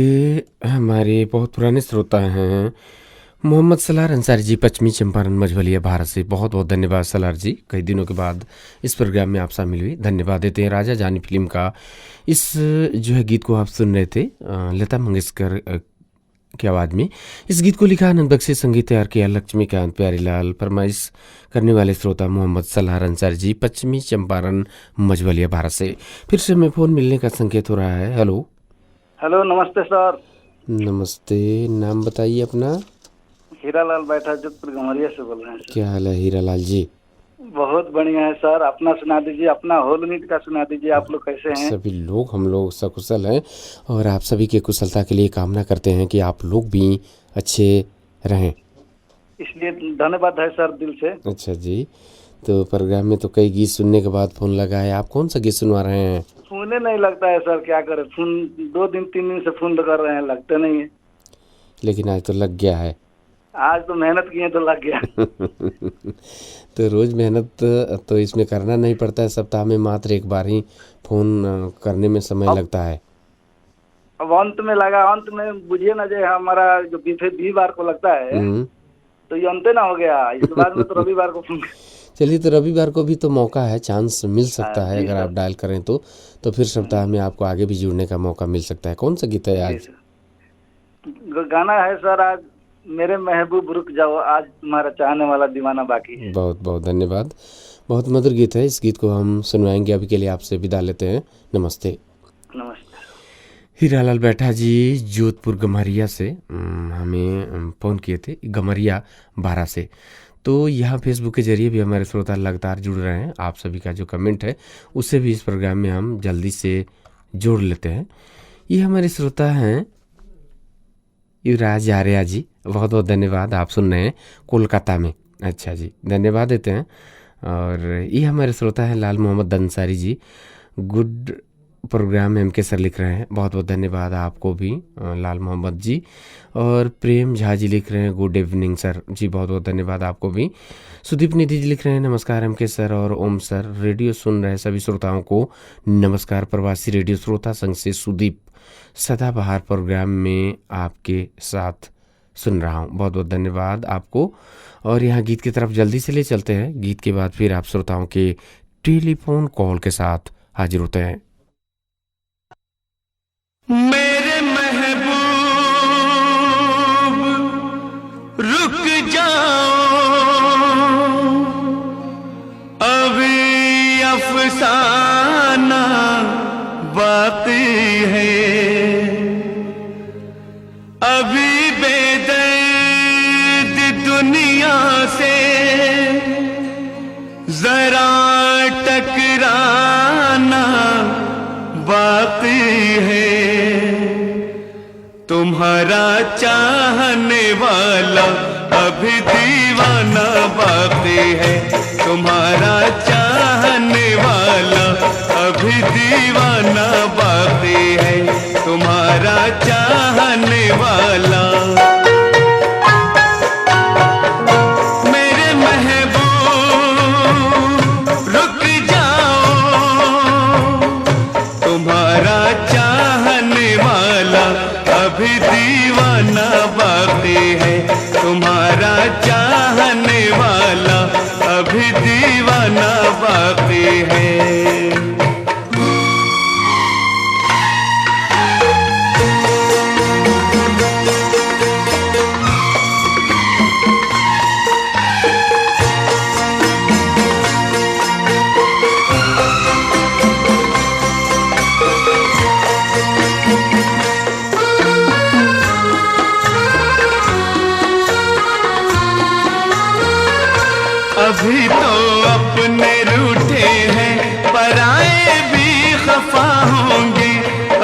हमारे बहुत पुराने श्रोता हैं मोहम्मद सलार अंसारी जी, पश्चिमी चंपारण मझवलिया भारत से। बहुत बहुत धन्यवाद सलार जी, कई दिनों के बाद इस प्रोग्राम में आप शामिल हुई, धन्यवाद देते हैं। राजा जानी फिल्म का इस जो है गीत को आप सुन रहे थे लता मंगेशकर की आवाज़ में। इस गीत को लिखा आनंद बख्शी, संगीत तैयार किया लक्ष्मीकांत प्यारीलाल। फरमाइश करने वाले श्रोता मोहम्मद सलार अंसारी जी, पश्चिमी चंपारण मझवलिया भारत से। फिर से हमें फ़ोन मिलने का संकेत हो रहा है। हेलो हेलो, नमस्ते सर। नमस्ते, नाम बताइए अपना। हीरालाल बैठा जोधपुर गमरिया से बोल रहे हैं सर। क्या हाल है हीरालाल जी? बहुत बढ़िया है सर, अपना सुना दीजिए, अपना होल मीट का सुना दीजिए। आप लोग कैसे हैं? सभी लोग, हम लोग सकुशल हैं और आप सभी के कुशलता के लिए कामना करते हैं कि आप लोग भी अच्छे रहें, इसलिए धन्यवाद है सर दिल से। अच्छा जी, तो प्रोग्राम में तो कई गीत सुनने के बाद फोन लगा है, आप कौन सा गीत सुनवा रहे हैं? फोने नहीं लगता है सर, क्या करें, फोन 2 दिन 3 दिन से फोन कर रहे हैं, लगते नहीं है। लेकिन आज तो लग गया है। आज तो मेहनत किए तो लग गया। तो रोज मेहनत तो इसमें करना नहीं पड़ता है, सप्ताह में मात्र एक बार ही फोन करने में समय लगता है। अब अंत में लगा, अंत में बुझिए ना, जो हमारा जो बीफे 20 बार को लगता है तो ये अंत ना हो गया, इस बार में तो रविवार को फोन। चलिए, तो रविवार को भी तो मौका है, चांस मिल सकता है जी अगर सर। आप डायल करें तो फिर सप्ताह में आपको आगे भी जुड़ने का मौका मिल सकता है। कौन सा गीत है आज? गाना है सर आज मेरे महबूब रुक जाओ, आज तुम्हारा चाहने वाला दीवाना बाकी है। बहुत बहुत धन्यवाद, बहुत मधुर गीत है। इस गीत को हम सुनवाएंगे। अभी के लिए आपसे विदा लेते हैं। नमस्ते। नमस्ते। हीरालाल बैठा जी जोधपुर गमरिया से हमें फ़ोन किए थे, गमरिया 12 से। तो यहाँ फेसबुक के जरिए भी हमारे श्रोता लगातार जुड़ रहे हैं। आप सभी का जो कमेंट है उससे भी इस प्रोग्राम में हम जल्दी से जोड़ लेते हैं। ये हमारे श्रोता हैं युवराज आर्या जी, बहुत बहुत धन्यवाद। आप सुन रहे हैं कोलकाता में। अच्छा जी, धन्यवाद देते हैं। और ये हमारे श्रोता हैं लाल Mohammad Ansari ji, good programme M के सर लिख रहे हैं, बहुत बहुत धन्यवाद आपको भी लाल मोहम्मद जी। और प्रेम झा जी लिख रहे हैं गुड इवनिंग सर जी, बहुत बहुत धन्यवाद आपको भी। सुदीप निधि जी लिख रहे हैं नमस्कार एम के सर और ओम सर, रेडियो सुन रहे सभी श्रोताओं को नमस्कार। प्रवासी रेडियो श्रोता संघ से सुदीप, सदाबहार प्रोग्राम में आपके साथ सुन रहा हूँ, बहुत बहुत धन्यवाद आपको। और यहाँ गीत की तरफ जल्दी से ले चलते हैं। गीत के बाद फिर आप श्रोताओं के टेलीफोन कॉल के साथ हाजिर होते हैं। मेरे महबूब रुक जाओ, अभी अफसाना बाकी है, अभी बेदर्द दुनिया से जरा टकराना बाकी है, तुम्हारा चाहने वाला अभी दीवाना बाकी है, तुम्हारा चाहने वाला अभी दीवाना बाकी है, तुम्हारा चाहने वाला। मेरे महबूब रुक जाओ, तुम्हारा चाहने वाला अभी दीवाना बाकी है, तुम्हारा चाहने वाला अभी दीवाना बाकी है। अभी तो अपने रूठे हैं, पराए भी खफा होंगे,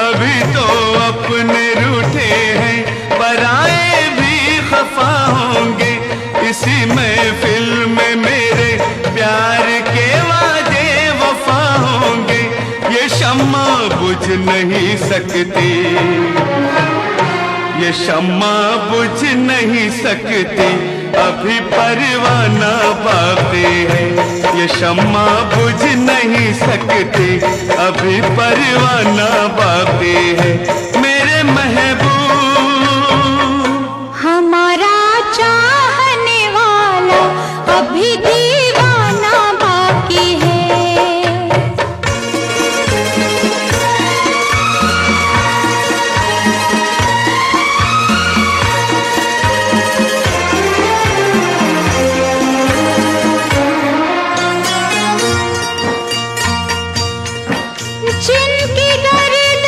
अभी तो अपने रूठे हैं, पराए भी खफा होंगे, इसी महफिल में मेरे प्यार के वादे वफा होंगे, ये शम्मा बुझ नहीं सकती, ये शम्मा बुझ नहीं सकती, अभी परवाना बाकी है, ये शम्मा बुझ नहीं सकती, अभी परवाना बाकी है। मेरे महबूब हमारा चाहने वाला अभी दीवाना बाकी है। जिनकी गर्दन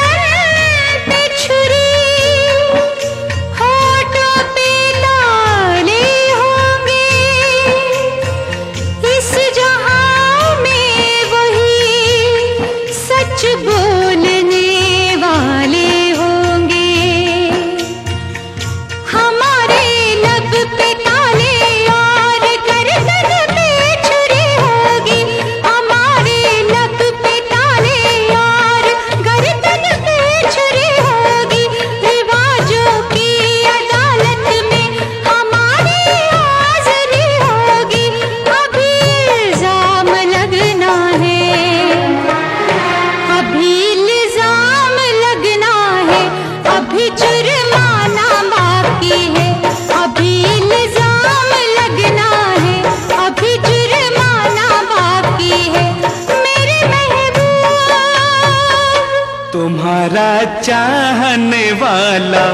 तुम्हारा चाहने वाला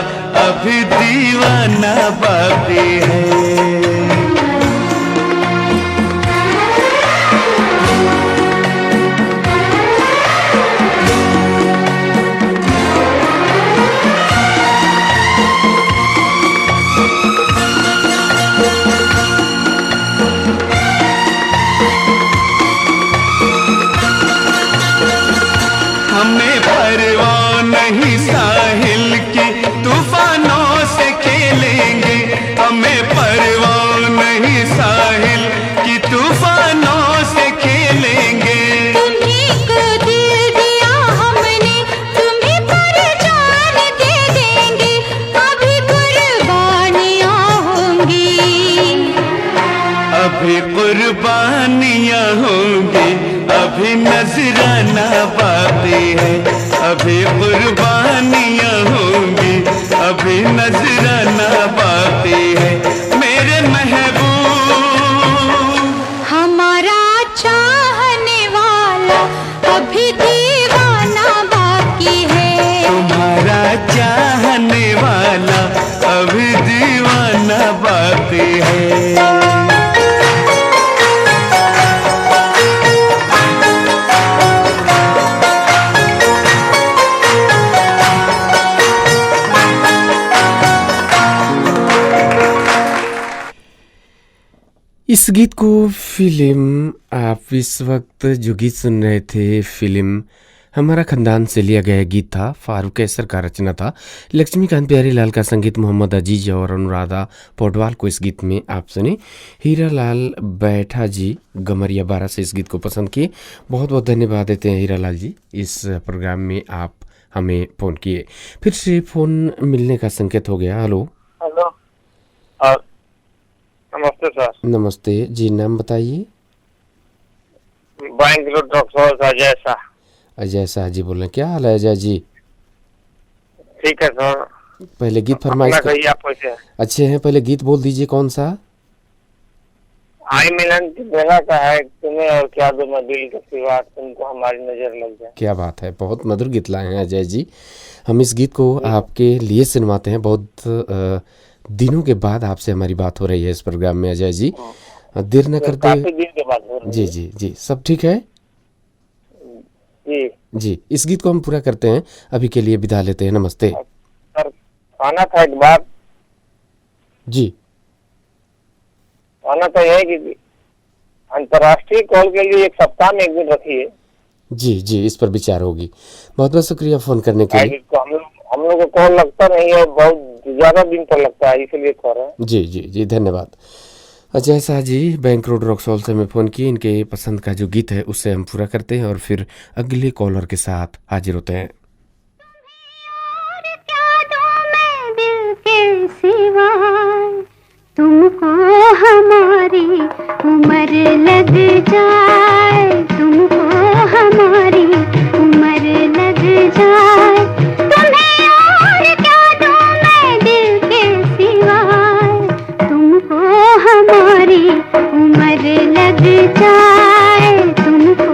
अभी दीवाना बाकी है। हमें परवाह नहीं साहिल की तूफानों से खेलेंगे, हमें परवाह नहीं साहिल की तूफानों से खेलेंगे। तुम्हीं को दिल दिया हमने, तुम्हीं पर जान दे देंगे, अभी कुर्बानियाँ होंगी, अभी कुर्बानियाँ होंगी, अभी नजराना बाकी है, अभी कुर्बानियाँ होंगी, अभी नजराना बाकी है। मेरे महबूब हमारा चाहने वाला अभी दीवाना बाकी है। तुम्हारा चाहने वाला अभी दीवाना बाकी है। इस गीत को फिल्म, आप इस वक्त जो गीत सुन रहे थे, फिल्म हमारा खानदान से लिया गया गीत था। फारूक कैसर का रचना था, लक्ष्मीकांत प्यारीलाल का संगीत, मोहम्मद अजीज और अनुराधा पौडवाल को इस गीत में आप सुने। हीरालाल बैठा जी गमरिया 12 से इस गीत को पसंद किए। बहुत बहुत धन्यवाद देते हैं हीरालाल जी, इस प्रोग्राम में आप हमें फ़ोन किए। फिर से फ़ोन मिलने का संकेत हो गया। हेलो हेलो, नमस्ते सर। नमस्ते जी, नाम बताइए। बैंगलोर डॉक्टर अजय शाह। अजय शाह जी बोल रहे हैं, क्या हाल है अजय जी? ठीक है सर। पहले गीत फरमाइश अपना कहिए, आप कैसे हैं? अच्छे हैं, पहले गीत बोल दीजिए कौन सा? आई मिलन की बेला का है, तुम्हें और क्या दो मैं दिल के सिवा, तुमको हमारी नजर लग जाए। क्या बात है, बहुत मधुर गीत लाए हैं अजय जी। हम इस गीत को आपके लिए सुनवाते हैं। बहुत दिनों के बाद आपसे हमारी बात हो रही है इस प्रोग्राम में अजय जी, देर न करते। काफी दिन के बाद हो रही है। जी जी जी, सब ठीक है जी जी। इस गीत को हम पूरा करते हैं, अभी के लिए विदा लेते हैं। नमस्ते सर। आना था एक बार, जी। आना तो यह है कि अंतर्राष्ट्रीय कॉल के लिए एक सप्ताह में एक दिन रखिए। जी जी, इस पर विचार होगी। बहुत बहुत शुक्रिया फ़ोन करने के लिए। हम लोग को कॉल लगता नहीं है, बहुत ज्यादा दिन पर लगता है, इसलिए कह रहे हैं। जी जी जी, धन्यवाद। अजय शाह जी बैंक रोड रॉक्सॉल से हमें फ़ोन किए। इनके पसंद का जो गीत है उससे हम पूरा करते हैं और फिर अगले कॉलर के साथ हाजिर होते हैं। और क्या दूं मैं दिल के सिवाय, तुमको हमारी उम्र लग जाए, तुमको हमारी उम्र लग जाए, तुम्हें और क्या दूं मैं दिल के सिवाय, तुमको हमारी उम्र लग जाए, तुमको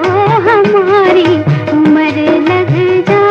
हमारी उम्र लग जाए।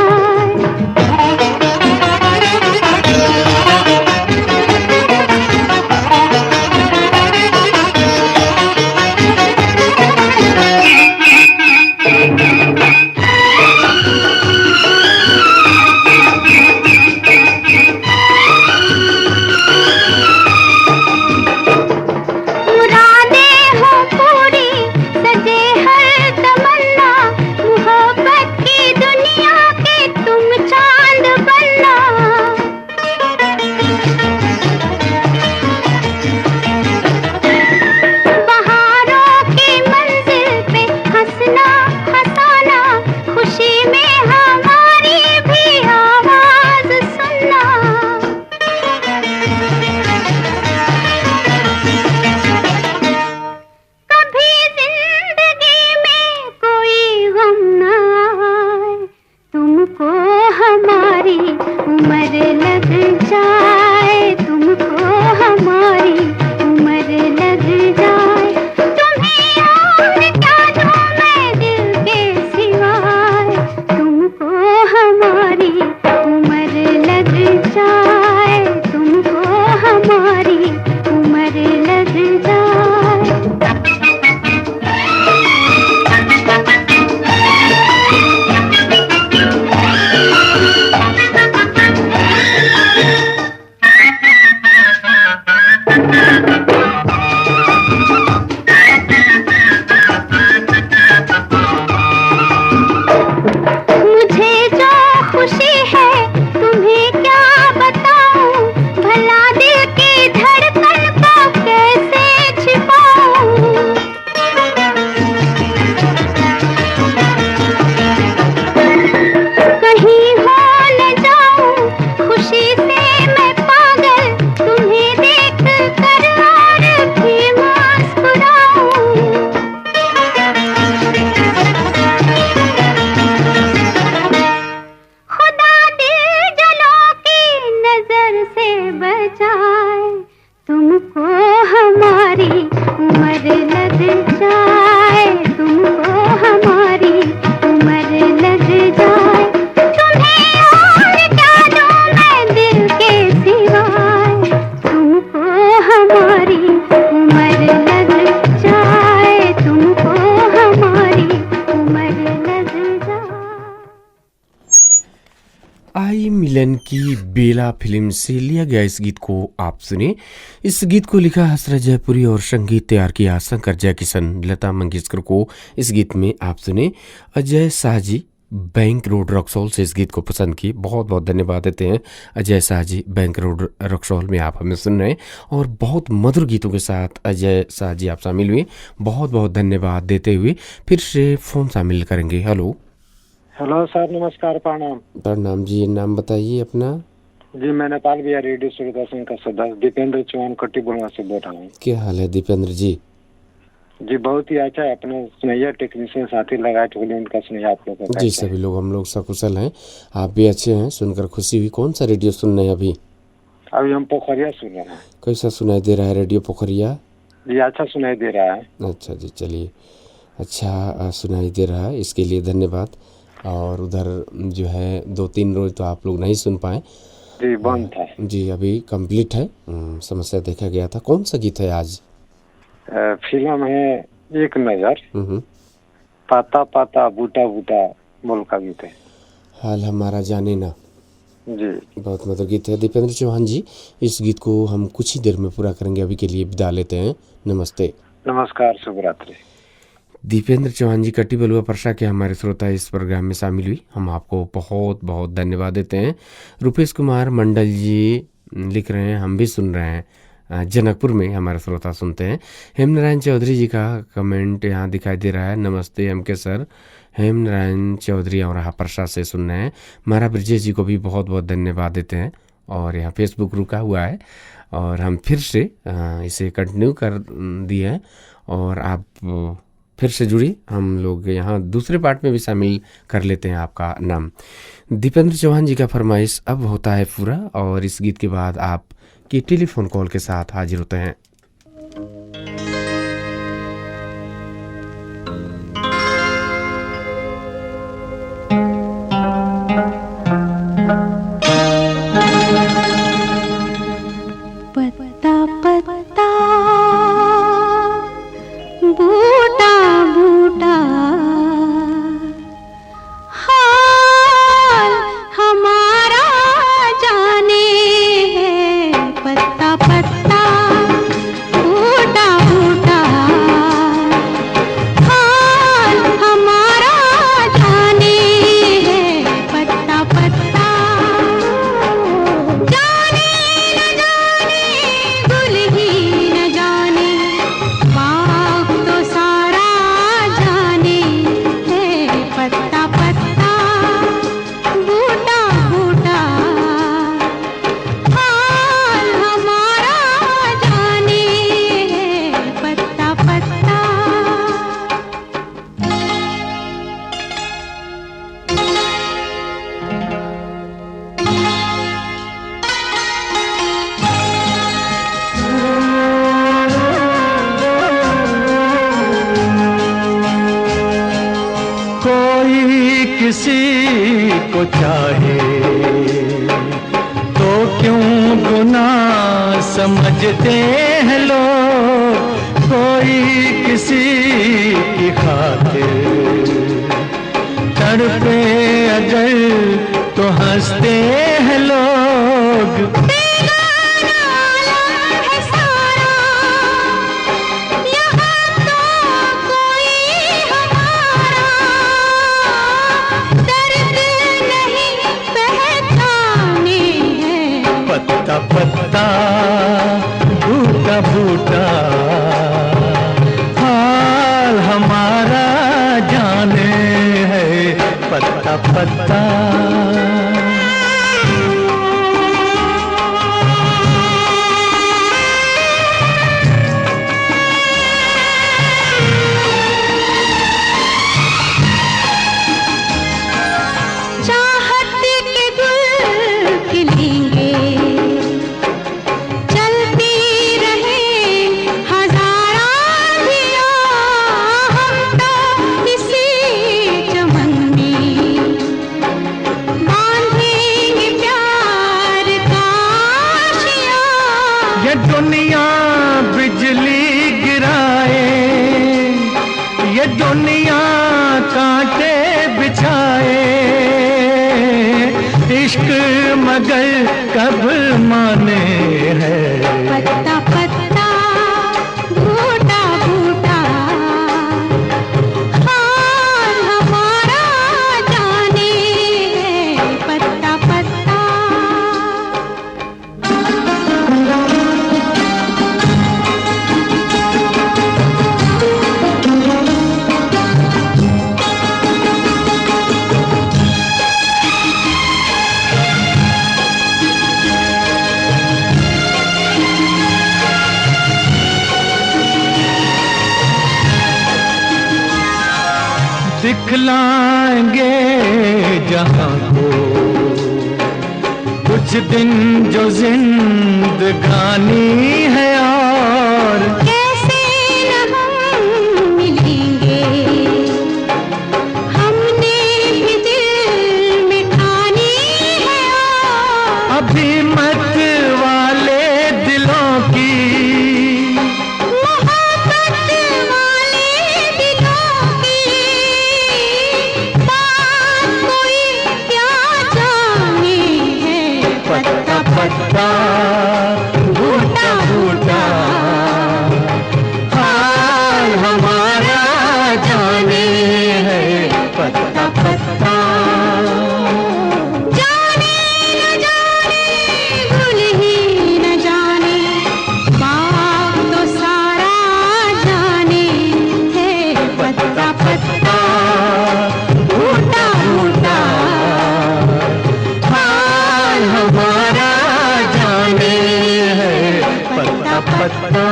हमारी भाई मिलन की बेला फिल्म से लिया गया इस गीत को आप सुने। इस गीत को लिखा हसरत जयपुरी और संगीत तैयार किया शंकर जयकिशन। लता मंगेशकर को इस गीत में आप सुने। अजय शाह जी बैंक रोड रक्सौल से इस गीत को पसंद की, बहुत बहुत धन्यवाद देते हैं अजय शाह जी। बैंक रोड रक्सौल में आप हमें सुन रहे हैं और बहुत मधुर गीतों के साथ अजय शाह जी आप शामिल हुए, बहुत बहुत धन्यवाद देते हुए फिर से फोन शामिल करेंगे। हेलो हेलो सर, नमस्कार, प्रणाम। प्रणाम जी, नाम बताइए अपना। जी मैं नेपाल बिहार रेडियो सूरदर्शन का सदस्य दीपेंद्र चौहान कट्टी बुलवा से बोल रहा हूँ। क्या हाल है दीपेंद्र जी? जी बहुत ही अच्छा है। अपने सुनैया टेक्नीशियन साथी लगाए थे उनका सुनैया आप लोग का। जी सभी लोग हम लोग सकुशल हैं, आप भी अच्छे हैं, सुनकर खुशी हुई। कौन सा रेडियो सुन रहे हैं अभी? अभी हम पोखरिया सुन रहे हैं। कैसा सुनाई दे रहा है रेडियो पोखरिया? जी अच्छा सुनाई दे रहा है। अच्छा जी, चलिए अच्छा सुनाई दे रहा है, इसके लिए धन्यवाद। और उधर जो है 2-3 रोज तो आप लोग नहीं सुन पाए जी, बंद था जी, अभी कंप्लीट है। समस्या देखा गया था। कौन सा गीत है आज? फिल्म है एक नजर, पाता पाता बूटा बूटा बोल का गीत है। हाल हमारा जाने ना जी, बहुत मधुर गीत है। दीपेंद्र चौहान जी, इस गीत को हम कुछ ही देर में पूरा करेंगे, अभी के लिए विदा लेते हैं। नमस्ते, नमस्कार, शुभ रात्रि। दीपेंद्र चौहान जी कट्टी बलुआ परसा के हमारे श्रोता इस प्रोग्राम में शामिल हुई, हम आपको बहुत बहुत धन्यवाद देते हैं। रुपेश कुमार मंडल जी लिख रहे हैं, हम भी सुन रहे हैं, जनकपुर में हमारे श्रोता सुनते हैं। हेमनारायण चौधरी जी का कमेंट यहाँ दिखाई दे रहा है। नमस्ते एम के सर, हेमनारायण चौधरी और परसा से सुन रहे हैं। मारा ब्रजेश जी को भी बहुत बहुत धन्यवाद देते हैं। और यहाँ फेसबुक रुका हुआ है और हम फिर से इसे कंटिन्यू कर दिए हैं और आप फिर से जुड़ी। हम लोग यहाँ दूसरे पार्ट में भी शामिल कर लेते हैं आपका नाम। दीपेंद्र चौहान जी का फरमाइश अब होता है पूरा और इस गीत के बाद आप की टेलीफोन कॉल के साथ हाजिर होते हैं। पत्ता पत्ता बूटा बूटा हाल हमारा जाने है। पत्ता पत्ता बूटा बूटा हाल हमारा जाने है। पत्ता पत्ता जाने न जाने गुल ही न जाने बाग तो सारा जाने है। पत्ता पत्ता बूटा बूटा हाल हमारा जाने है। पत्ता पत्ता कोई किसी को चाहे तो क्यों गुनाह समझते हैं लोग। कोई किसी की खातिर तड़पे अगर तो हंसते हैं लोग। पत्ता पत्ता बूटा बूटा हाल हमारा जाने है। पत्ता पत्ता चाहत के गुल खिलेंगे चलती रहे हजारा दिया। हम तो इसी चमन में बांधेंगे प्यार का आशिया। ये दुनिया बिजली गिराए, ये दुनिया कांटे बिछाए, इश्क मगर कब माने हैं। पत्ता पत्ता बूटा बूटा हाल हमारा जाने है। पत्ता पत्ता दिखलाएंगे जहां को कुछ दिन जो जिंदगानी है और कैसे न हम मिलेंगे हमने भी दिल में ठानी है। और अभी मत वाले दिलों की मोहब्बत वाले दिलों की बात कोई क्या जाने है। पत्ता पत्ता बूटा बूटा हाल हमारा जाने है। पत्ता पत्ता जाने न जाने भूल ही न जाने बात तो सारा जाने है। पत्ता पत्ता बूटा बूटा हाल हमारा जाने है। पत्ता पत्ता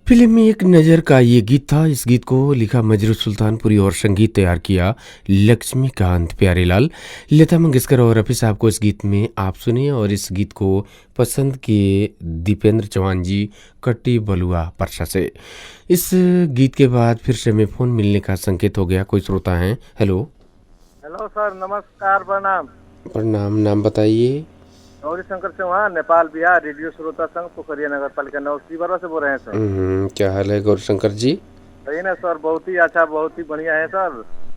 फिल्म में एक नज़र का ये गीत था। इस गीत को लिखा मजरू सुल्तानपुरी और संगीत तैयार किया लक्ष्मीकांत प्यारेलाल। लता मंगेशकर और रफ़ी साहब को इस गीत में आप सुने और इस गीत को पसंद किए दीपेंद्र चौहान जी कट्टी बलुआ परसा से। इस गीत के बाद फिर से हमें फ़ोन मिलने का संकेत हो गया। कोई श्रोता हैं? हेलो। हेलो सर, नमस्कार, प्रणाम। प्रणाम, नाम बताइए। गौरी शंकर चौहान, नेपाल बिहार रेडियो श्रोता संघ पोखरिया नगर पालिका 9 सीवरवा से बोल रहे हैं सर। क्या हाल है गौरी शंकर जी? सही ना सर, बहुत ही अच्छा, बहुत ही बढ़िया है सर।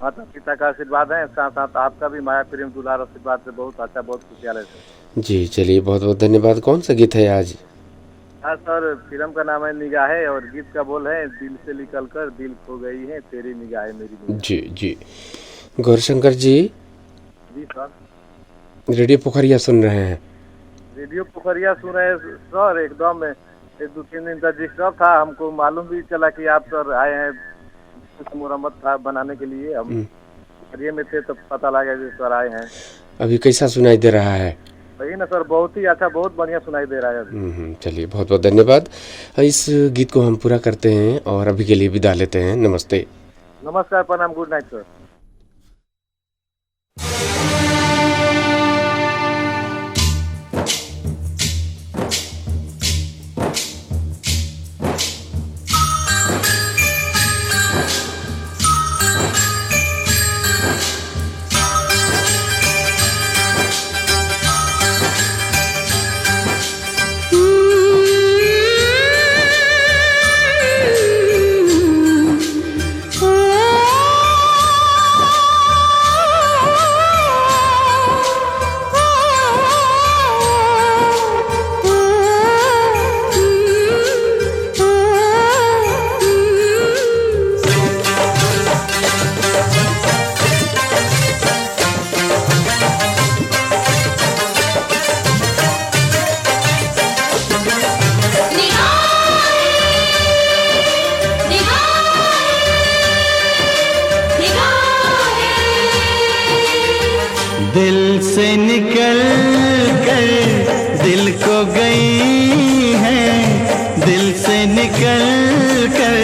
माता पिता का आशीर्वाद है, साथ साथ आपका भी माया प्रेम दुलार आशीर्वाद से बहुत अच्छा, बहुत खुशहाल है सर। जी चलिए, बहुत बहुत धन्यवाद। कौन सा गीत है आज? हाँ सर, फिल्म का नाम है निगाहें और गीत का बोल है दिल से निकल कर दिल खो गई है तेरी निगाहें मेरी निगाहें। जी जी गौरी शंकर जी सर, रेडियो पोखरिया सुन रहे हैं? रेडियो पोखरिया सुन रहे हैं सर। एकदम 2-3 दिन तक डिस्टर्ब था, हमको मालूम भी चला कि आप सर आए हैं, कुछ मुरम्मत था बनाने के लिए। हम पोखरिया में थे तो पता लगा कि सर आए हैं। अभी कैसा सुनाई दे रहा है? सही ना सर, बहुत ही अच्छा, बहुत बढ़िया सुनाई दे रहा है अभी। चलिए, बहुत बहुत धन्यवाद। इस गीत को हम पूरा करते हैं और अभी के लिए विदा लेते हैं। नमस्ते। नमस्कार, प्रणाम, गुड नाइट सर। दिल से निकल कर दिल को गई है, दिल से निकल कर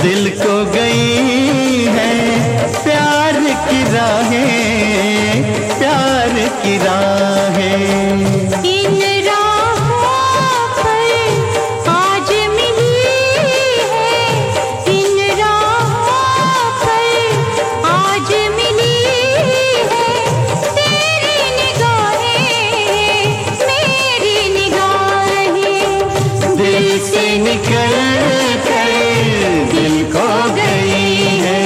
दिल को गई है। प्यार की राहें, प्यार की राहें, इन राहों पर आज मिली है, इन राहों पर आज मिली है। तेरी निगाहें मेरी निगाहें, दिल से निकल कर दिल को गई है।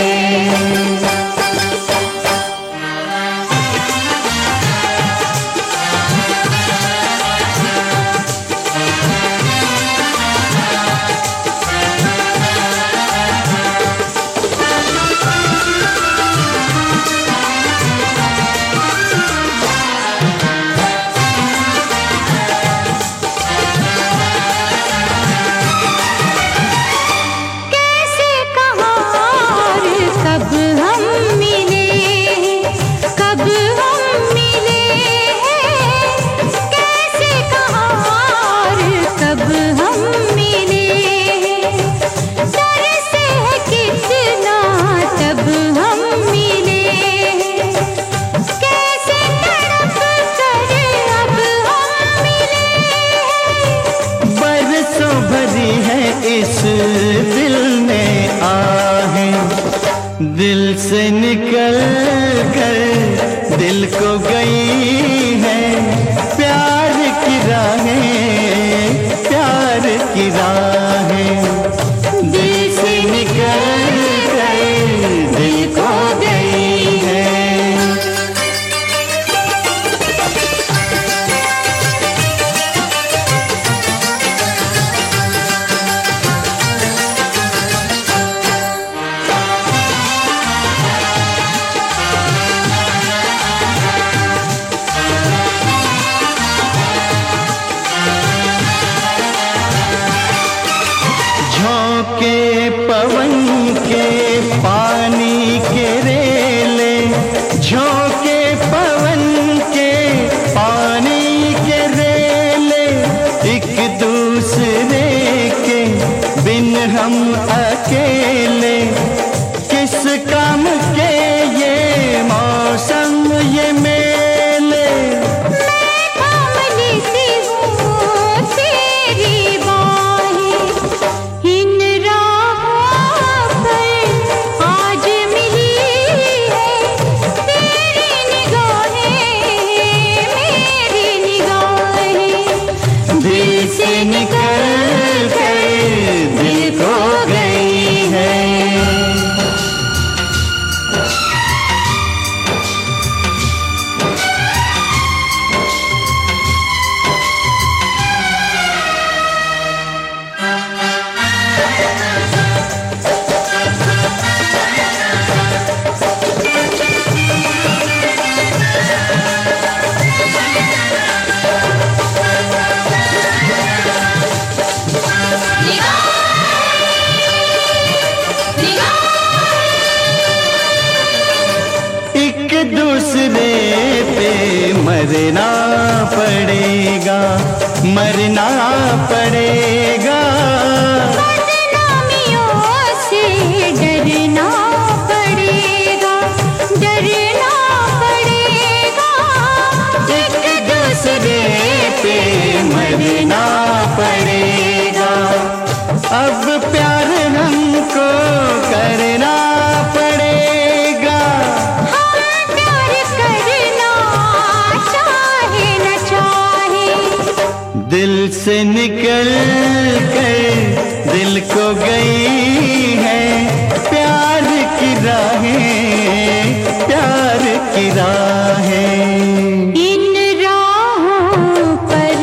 झोंके पवन के पानी के रेले, एक दूसरे के बिन हम अकेले, किस काम के ये मौसम ये मेले। मैं कमली सी हूँ तेरी बाहें, इन राहों पर आज मिली है तेरी निगाहें, मेरी निगाहें। दिल से निकल कर दिल को गई है। एक दूसरे पे मरना पड़ेगा, मरना पड़ेगा। बदनामियों से डरना पड़ेगा, डरना पड़ेगा। एक दूसरे पे मरना पड़ेगा। अब प्यार हमको करना पड़ेगा। हाँ, प्यार करना चाहे न चाहे। दिल से निकल कर दिल को गई है प्यार की राहें, प्यार की राहें। इन राहों पर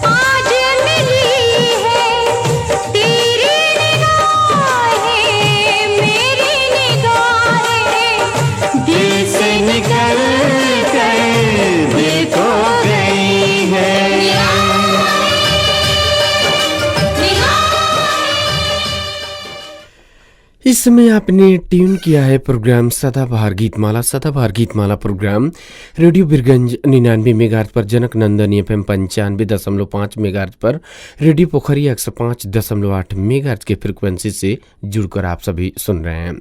आज मिली है तेरी निगाहें, मेरी निगाहें। दिल से निकल कर दिल को गई है। इस समय आपने ट्यून किया है प्रोग्राम सदाबहार गीतमाला। सदाबहार Geetmala programme radio Birgunj 99 megahertz पर, जनक नंदन FM 95.5 मेगाहर्ट्ज पर, रेडियो पोखरिया 105.8 मेगाहर्ट्ज के फ्रिक्वेंसी से जुड़कर आप सभी सुन रहे हैं।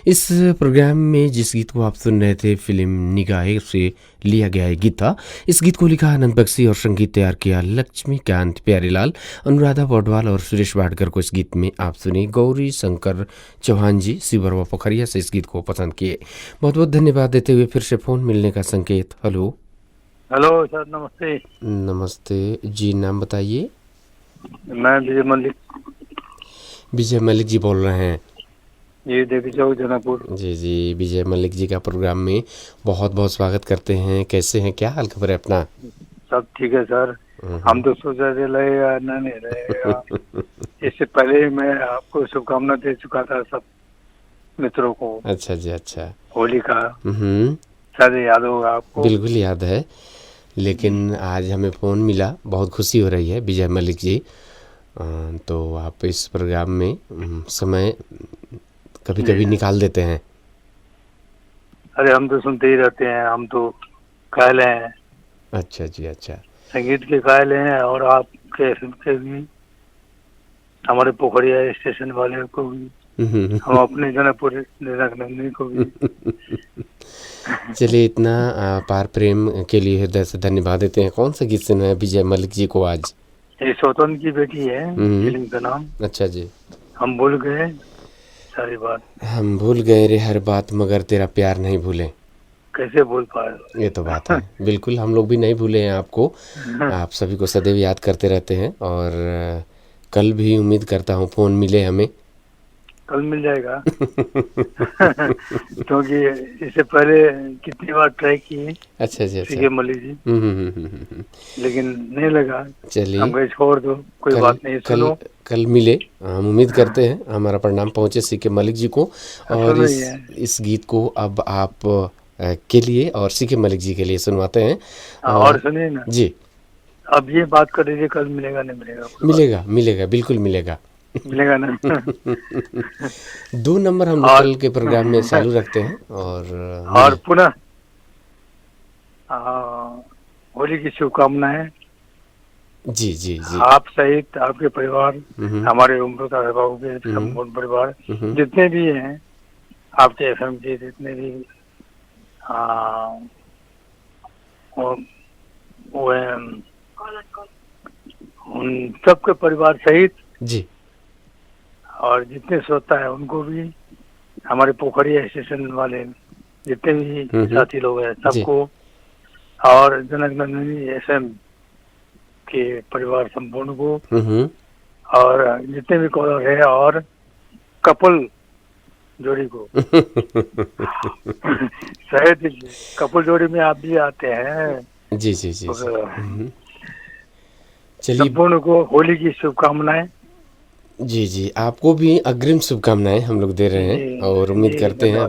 इस प्रोग्राम में जिस गीत को आप सुन रहे थे फिल्म निगाहें से लिया गया है गीत था। इस गीत को लिखा आनंद बख्शी और संगीत तैयार किया लक्ष्मीकांत प्यारेलाल, अनुराधा पौडवाल और सुरेश वाडकर को इस गीत में आप सुने। गौरी शंकर चौहान जी सिबरवा पोखरिया से इस गीत को पसंद किए। बहुत बहुत धन्यवाद देते हुए फिर से फोन मिलने का संकेत। हेलो हेलो सर, नमस्ते। नमस्ते जी, नाम बताइए। मैं विजय मलिक। विजय मलिक जी बोल रहे हैं? ये देवी चौक जनापुर। जी जी, विजय मलिक जी का प्रोग्राम में बहुत बहुत स्वागत करते हैं। कैसे हैं, क्या हाल खबर है अपना? सब ठीक है सर। हम तो सोच रहे रहेगा ना नहीं रहेगा। इससे पहले मैं आपको शुभकामना दे चुका था सब मित्रों को। अच्छा जी, अच्छा। होली का शायद याद होगा आपको। बिल्कुल याद है, लेकिन आज हमें फ़ोन मिला, बहुत खुशी हो रही है विजय मलिक जी। तो आप इस प्रोग्राम में समय कभी कभी निकाल देते हैं। अरे हम तो सुनते ही रहते हैं, हम तो कायल हैं। अच्छा जी, अच्छा। संगीत के कायल हैं और आपके FM के भी, हमारे पोखरिया स्टेशन वाले को भी, हम अपने जनकपुर नंदनी को भी। चलिए, इतना पार प्रेम के लिए हृदय से धन्यवाद देते हैं। कौन सा गीत सुना है विजय मलिक जी को आज? ये स्वतंत्र की बेटी है फिल्म का नाम। अच्छा जी। हम भूल गए सारी बात, हम भूल गए रे हर बात, मगर तेरा प्यार नहीं भूले। कैसे भूल पाए? ये तो बात है। बिल्कुल, हम लोग भी नहीं भूले हैं आपको। आप सभी को सदैव याद करते रहते हैं और कल भी उम्मीद करता हूँ फ़ोन मिले हमें। कल मिल जाएगा। क्योंकि इससे पहले कितनी बार ट्राई किए। अच्छा जी, अच्छा। सीके मलिक जी, लेकिन नहीं लगा। चलिए, हम कहे छोड़ दो, कोई बात नहीं, सुनो। कल मिले, हम उम्मीद करते हैं। हमारा प्रणाम पहुँचे सीके मलिक जी को। और इस गीत को अब आप के लिए और सीके मलिक जी के लिए सुनवाते हैं। और सुनिए ना जी, अब ये बात कर रही है कल मिलेगा नहीं मिलेगा? मिलेगा, मिलेगा, बिल्कुल मिलेगा। मिलेगा ना। 2 नंबर हम कल के प्रोग्राम में चालू रखते हैं। और पुनः होली की शुभकामनाएं। जी जी जी। आप सहित आपके परिवार, हमारे उम्र का बाबू के संपूर्ण परिवार, जितने भी हैं आपके एफएम के जितने भी वो हैं, उन सबके परिवार सहित जी, और जितने श्रोता है उनको भी, हमारे पोखरिया स्टेशन वाले जितने भी साथी लोग हैं सबको, और जनक नंदिनी एफएम के परिवार संपूर्ण को, और जितने भी कॉलर है, और कपल जोड़ी को शायद कपल जोड़ी में आप भी आते हैं। जी जी जी। चलिए, संपूर्ण को होली की शुभकामनाएं। जी जी, आपको भी अग्रिम शुभकामनाएं हम लोग दे रहे हैं, और उम्मीद करते हैं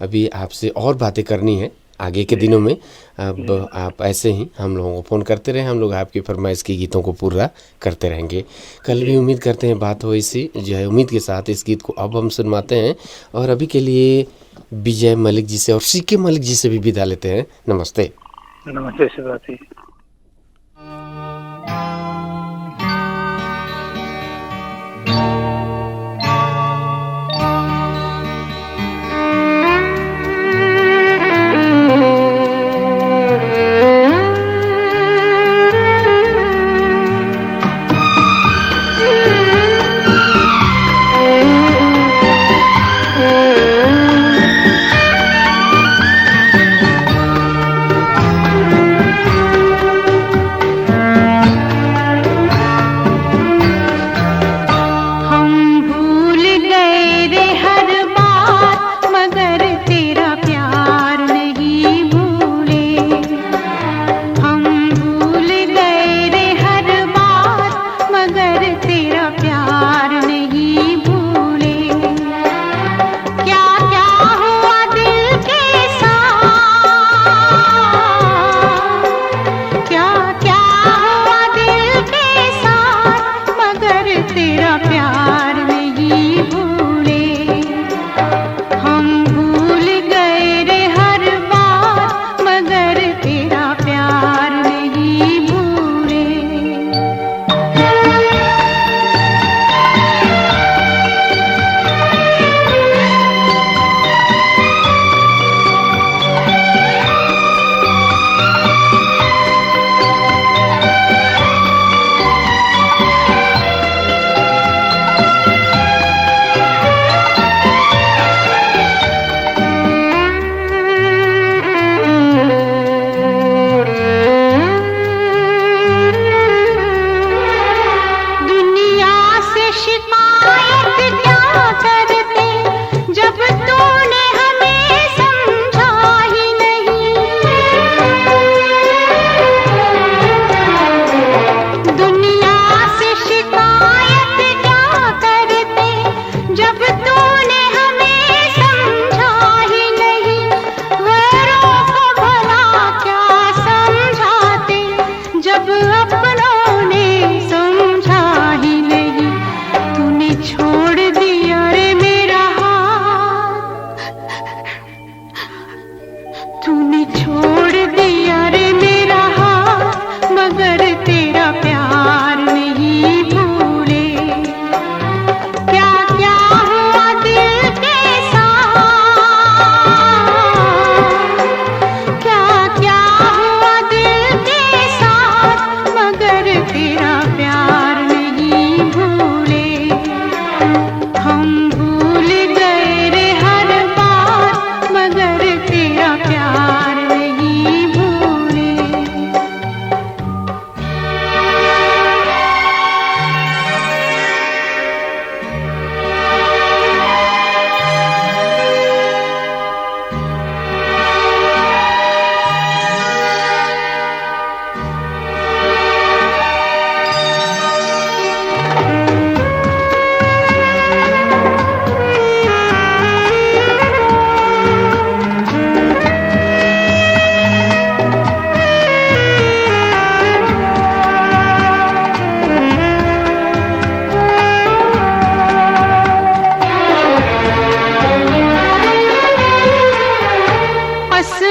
अभी आपसे और बातें करनी है आगे के दिनों में। अब आप ऐसे ही हम लोगों को फ़ोन करते रहे, हम लोग आपकी फरमाइश की गीतों को पूरा करते रहेंगे। कल भी उम्मीद करते हैं बात हो इसी जो है उम्मीद के साथ इस गीत को अब हम सुनवाते हैं, और अभी के लिए विजय मलिक जी से और सीके मलिक जी से भी विदा लेते हैं। नमस्ते। नमस्ते शिवरात्रि।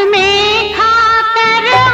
में खाकर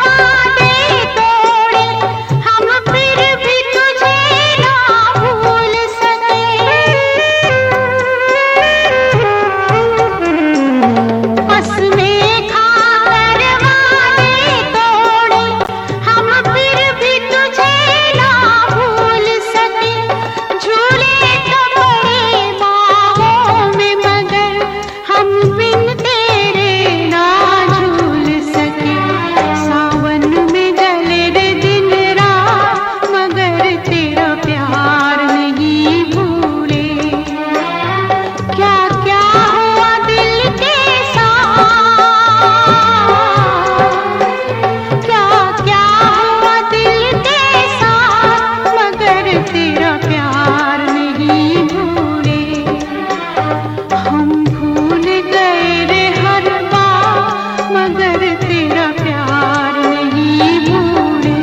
मगर तेरा प्यार नहीं भूले।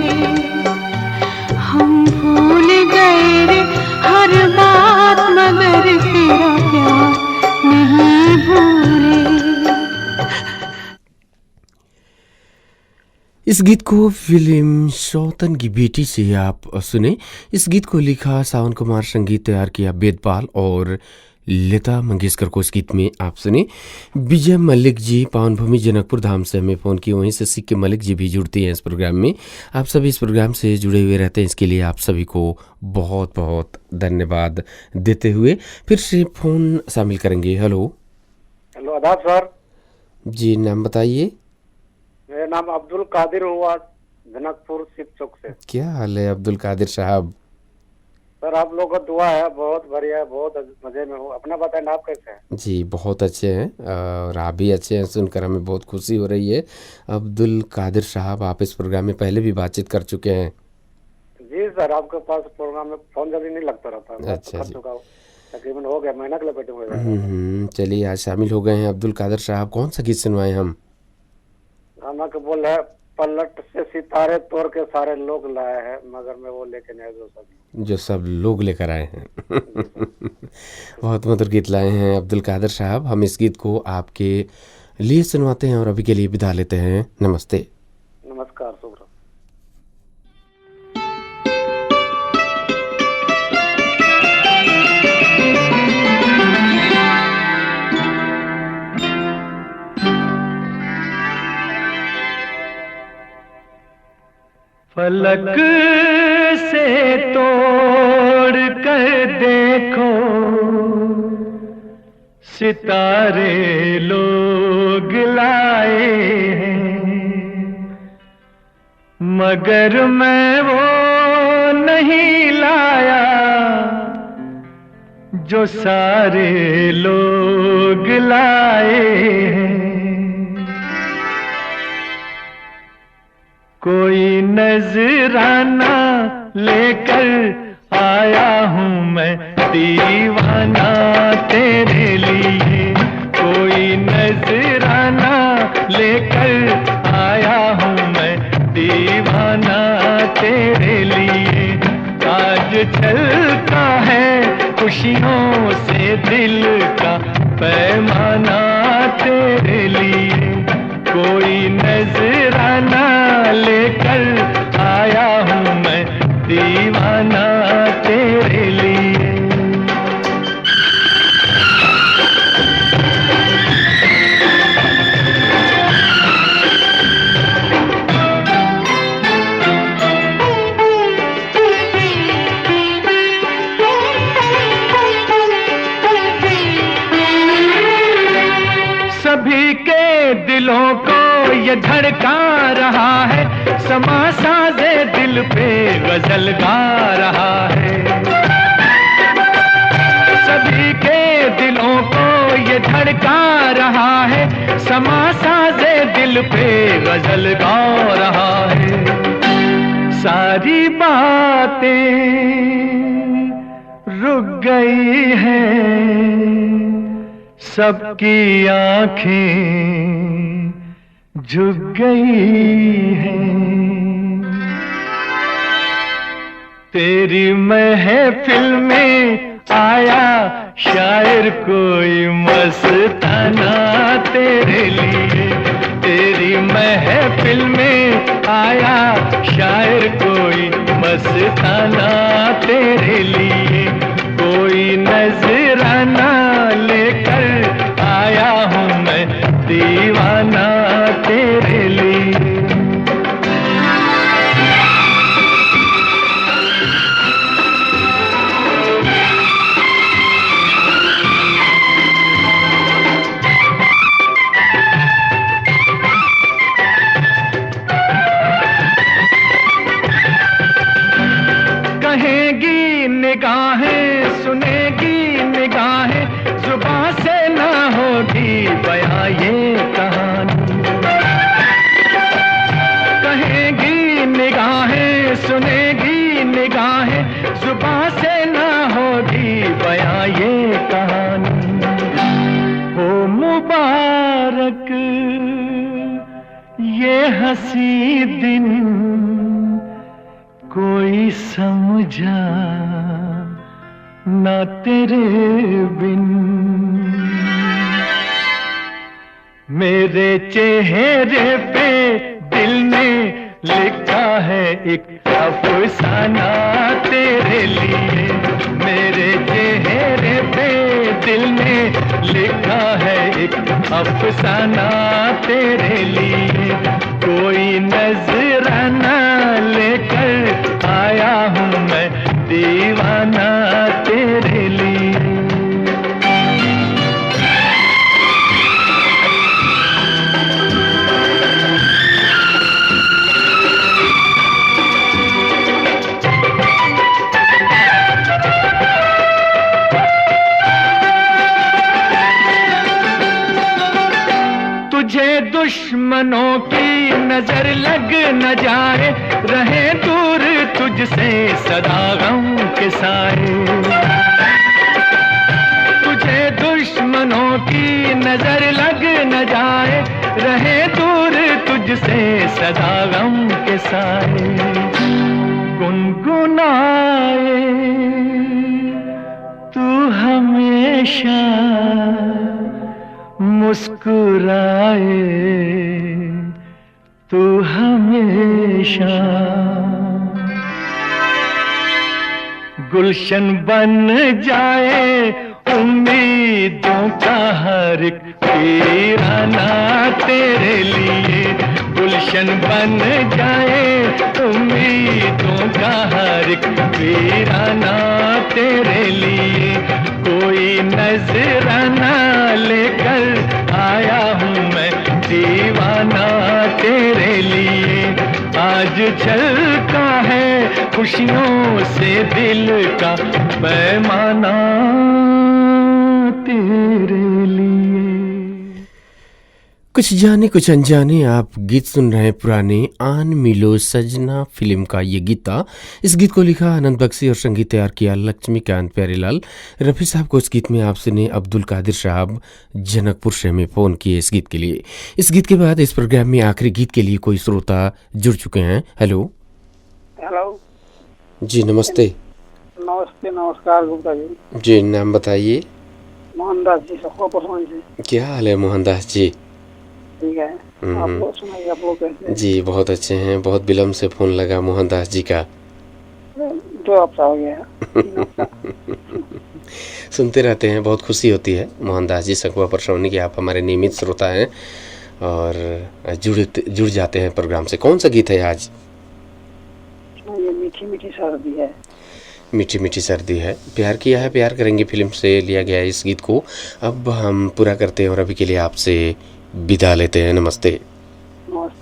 हम भूल गए रे हर बात मगर तेरा प्यार नहीं भूले। इस गीत को फिल्म शौतन की बेटी से आप सुने। इस गीत को लिखा सावन कुमार, संगीत तैयार किया वेदपाल और लता मंगेशकर को। इस गीत में आप सुने विजय मलिक जी पावन भूमि जनकपुर धाम से हमें फ़ोन किए, वहीं से सिक्के मलिक जी भी जुड़ती हैं इस प्रोग्राम में। आप सभी इस प्रोग्राम से जुड़े हुए रहते हैं, इसके लिए आप सभी को बहुत बहुत धन्यवाद देते हुए फिर से फ़ोन शामिल करेंगे। हेलो हेलो, आदाब सर। जी, नाम बताइए। मेरा नाम अब्दुल कादिर हुआ, जनकपुर शिव चौक से। क्या हाल है अब्दुल कादिर साहब? सर आप लोगों का दुआ है, बहुत बढ़िया, बहुत मजे में हूँ। अपना बताएं, आप कैसे हैं? जी बहुत अच्छे हैं और आप भी अच्छे हैं, सुनकर हमें बहुत खुशी हो रही है। अब्दुल कादिर साहब, आप इस प्रोग्राम में पहले भी बातचीत कर चुके हैं? जी सर, आपके पास प्रोग्राम में फोन जल्दी नहीं लगता रहता। अच्छा कर जी। चुका हूँ, तकरीबन हो गया महीना के लपेटे हुए। चलिए आज शामिल हो गए हैं अब्दुल कादिर साहब। कौन सा गीत सुनवाएं हम? गाना के बोल है, पलट से सितारे तोड़ के सारे लोग लाए हैं मगर मैं वो लेके नहीं आया जो सब लोग लेकर आए हैं। बहुत मधुर गीत लाए हैं अब्दुल कादिर साहब। हम इस गीत को आपके लिए सुनवाते हैं और अभी के लिए विदा लेते हैं। नमस्ते। नमस्कार, शुभ रात्रि। फलक से तोड़ कर देखो सितारे लोग लाए हैं मगर मैं वो नहीं लाया जो सारे लोग लाए हैं। कोई नजराना लेकर आया हूँ मैं दीवाना तेरे लिए। कोई नजराना लेकर आया हूँ मैं दीवाना तेरे लिए। आज चलता है खुशियों से दिल का पैमाना तेरे लिए। कोई नजराना लेकर आया हूँ मैं दीवाना तेरे लिए। सभी के दिलों को ये धड़का रहा है, समा साजे दिल पे गजल गा रहा है। सभी के दिलों को ये धड़का रहा है, समा साजे दिल पे गजल गा रहा है। सारी बातें रुक गई हैं, सबकी आंखें झुक गई हैं। तेरी महफिल में आया शायर कोई मस्ताना तेरे लिए। तेरी महफिल में आया शायर कोई मस्ताना तेरे लिए। कोई नजराना लेकर आया हूँ मैं दीवाना तेरे लिए। कहेगी निगाहें, सुनेगी निगाहें ये हंसी दिन कोई समझा ना तेरे बिन। मेरे चेहरे पे दिल ने लिखा है एक अफसाना तेरे लिए। मेरे चेहरे पे दिल ने लिखा है एक अफसाना तेरे लिए। कोई नजराना लेकर आया हूँ मैं दीवाना तेरे लिए। तुझे दुश्मनों की नजर लग न जाए, रहे दूर तुझसे सदा गम के साए। तुझे दुश्मनों की नजर लग न जाए, रहे दूर तुझसे सदा गम के साए। गुनगुनाए तू हमेशा, मुस्कुराए तू हमेशा। गुलशन बन जाए उम्मीदों का हर एक वीराना तेरे लिए। गुलशन बन जाए उम्मीदों का हर एक वीराना तेरे लिए। कोई नजराना लेकर आया हूँ मैं दीवाना तेरे लिए। आज छलका है खुशियों से दिल का पैमाना तेरे लिए। कुछ जाने कुछ अनजाने आप गीत सुन रहे हैं पुराने आन मिलो सजना फिल्म का ये गीत था। इस गीत को लिखा आनंद बख्शी और संगीत तैयार किया लक्ष्मीकांत प्यारेलाल। रफ़ी साहब को इस गीत में आपसे ने अब्दुल कादिर साहब जनकपुर से में फ़ोन किए इस गीत के लिए। इस गीत के बाद इस प्रोग्राम में आखिरी गीत के लिए कोई श्रोता जुड़ चुके हैं। हेलो हेलो जी, नमस्ते। नमस्ते, नमस्कार गुप्ता जी। जी, नाम बताइए। मोहनदास जी, सबको पसंद जी। क्या हाल है मोहनदास जी? ठीक है, आप लोग सुनाइए, आप लोग कैसे हैं? जी बहुत अच्छे हैं। बहुत विलम्ब से फ़ोन लगा मोहनदास जी का। 2 हफ्ता हो गया। सुनते रहते हैं, बहुत खुशी होती है मोहनदास जी सकवा परसौनी की आप हमारे नियमित श्रोता हैं और जुड़ जाते हैं प्रोग्राम से। कौन सा गीत है आज? ये मीठी मीठी सर्दी है। मीठी मीठी सर्दी है, प्यार किया है प्यार करेंगे फिल्म से लिया गया है इस गीत को। अब हम पूरा करते हैं और अभी के लिए आपसे विदा लेते हैं। नमस्ते। नमस्ते।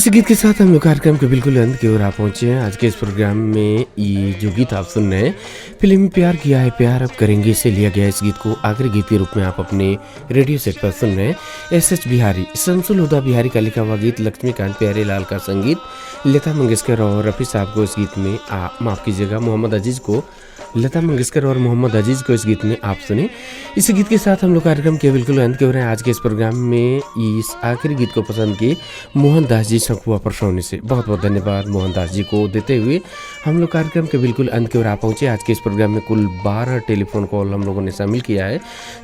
इस गीत के साथ हम लोग कार्यक्रम के बिल्कुल अंत की ओर आ पहुंचे हैं। आज के इस प्रोग्राम में ये जो गीत आप सुन रहे हैं, फिल्म प्यार किया है प्यार अब करेंगे से लिया गया। इस गीत को आखिरी गीत के रूप में आप अपने रेडियो सेट पर सुन रहे हैं। एस.एच. बिहारी, शमसुल हुदा बिहारी का लिखा हुआ गीत, लक्ष्मीकांत प्यारे लाल का संगीत, लता मंगेशकर और रफ़ी साहब को इस गीत में माफ़ कीजिएगा मोहम्मद अजीज़ को, लता मंगेशकर और मोहम्मद अजीज़ को इस गीत में आप सुने। इस गीत के साथ हम लोग कार्यक्रम के बिल्कुल अंत के हो रहे हैं। आज के इस प्रोग्राम में इस आखिरी गीत को पसंद किए मोहन दास जी सखुआ परसौनी से बहुत बहुत धन्यवाद मोहन दास जी को देते हुए हम लोग कार्यक्रम के बिल्कुल अंत की ओर आ पहुँचे। आज के इस प्रोग्राम में कुल 12 टेलीफोन कॉल हम लोगों ने शामिल किया है।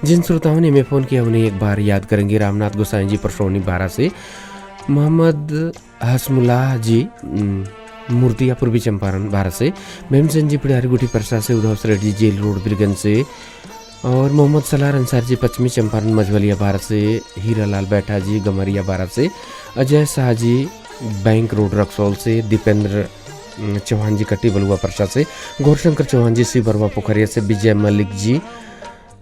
जिन श्रोताओं ने हमें फ़ोन किया उन्हें एक बार याद करेंगे। रामनाथ गोसाई जी परसौनी 12 से, मोहम्मद हसमुल्लाह जी मूर्तिया पूर्वी चंपारण भारत से, भीमसेन जी पिड़ारी गुटी परसा से, उद्धव रेड्डी जी जेल रोड बिरगंज से, और मोहम्मद सलार अंसार जी पश्चिमी चंपारण मझवलिया भारत से, हीरालाल बैठा जी गमरिया भारत से, अजय शाह जी बैंक रोड रक्सौल से, दीपेंद्र चौहान जी कट्टी बलुआ परसा से, गौरशंकर चौहान जी सी बरवा पोखरिया से, विजय मलिक जी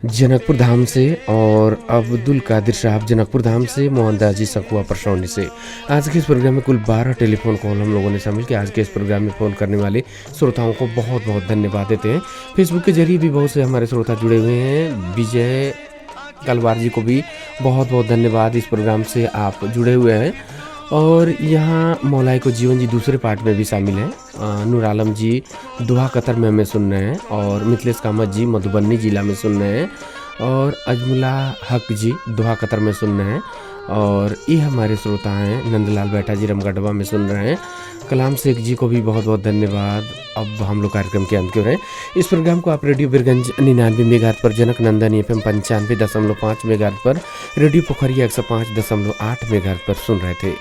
जनकपुर धाम से, और अब्दुल कादिर साहब जनकपुर धाम से, मोहनदास जी सखुआ परसौनी से। आज के इस प्रोग्राम में कुल 12 टेलीफोन कॉल हम लोगों ने शामिल किया। आज के इस प्रोग्राम में फ़ोन करने वाले श्रोताओं को बहुत बहुत धन्यवाद देते हैं। फेसबुक के जरिए भी बहुत से हमारे श्रोता जुड़े हुए हैं। विजय कलवार जी को भी बहुत बहुत धन्यवाद, इस प्रोग्राम से आप जुड़े हुए हैं। और यहाँ मौलाई को जीवन जी दूसरे पार्ट में भी शामिल हैं। नूर आलम जी दोहा कतर में हमें सुन रहे हैं, और मिथिलेश कामत जी मधुबनी जिला में सुन रहे हैं, और अजमुला हक जी दोहा कतर में सुन रहे हैं, और ये हमारे श्रोता हैं नंदलाल बैठा जी रमगढ़वा में सुन रहे हैं। कलाम शेख जी को भी बहुत बहुत धन्यवाद। अब हम लोग कार्यक्रम के अंत के रहे। इस प्रोग्राम को आप रेडियो बिरगंज 99 मेगाहर्ट्ज पर, जनक नंदन FM 95.5 मेगाहर्ट्ज पर, रेडियो पोखरिया 105.8 मेगाहर्ट्ज पर सुन रहे थे।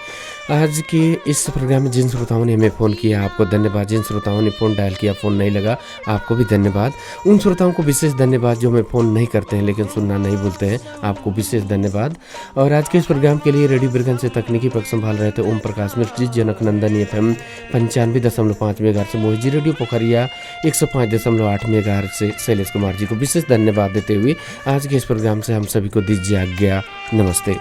आज के इस प्रोग्राम में जिन श्रोताओं ने हमें फ़ोन किया आपको धन्यवाद। जिन श्रोताओं ने फ़ोन डायल किया फ़ोन नहीं लगा आपको भी धन्यवाद। उन श्रोताओं को विशेष धन्यवाद जो हमें फ़ोन नहीं करते हैं लेकिन सुनना नहीं भूलते हैं, आपको विशेष धन्यवाद। और आज के इस प्रोग्राम के लिए रेडियो बिरगंज से तकनीकी पक्ष संभाल रहे थे ओम प्रकाश मिश्र जी, जनक नंदन FM 95.5 मेगाहर्ट्ज से मोहित जी, रेडियो पोखरिया 105.8 मेगाहर्ट्ज से शैलेश कुमार जी को विशेष धन्यवाद देते हुए आज के इस प्रोग्राम से हम सभी को दीजिए आज्ञा। नमस्ते।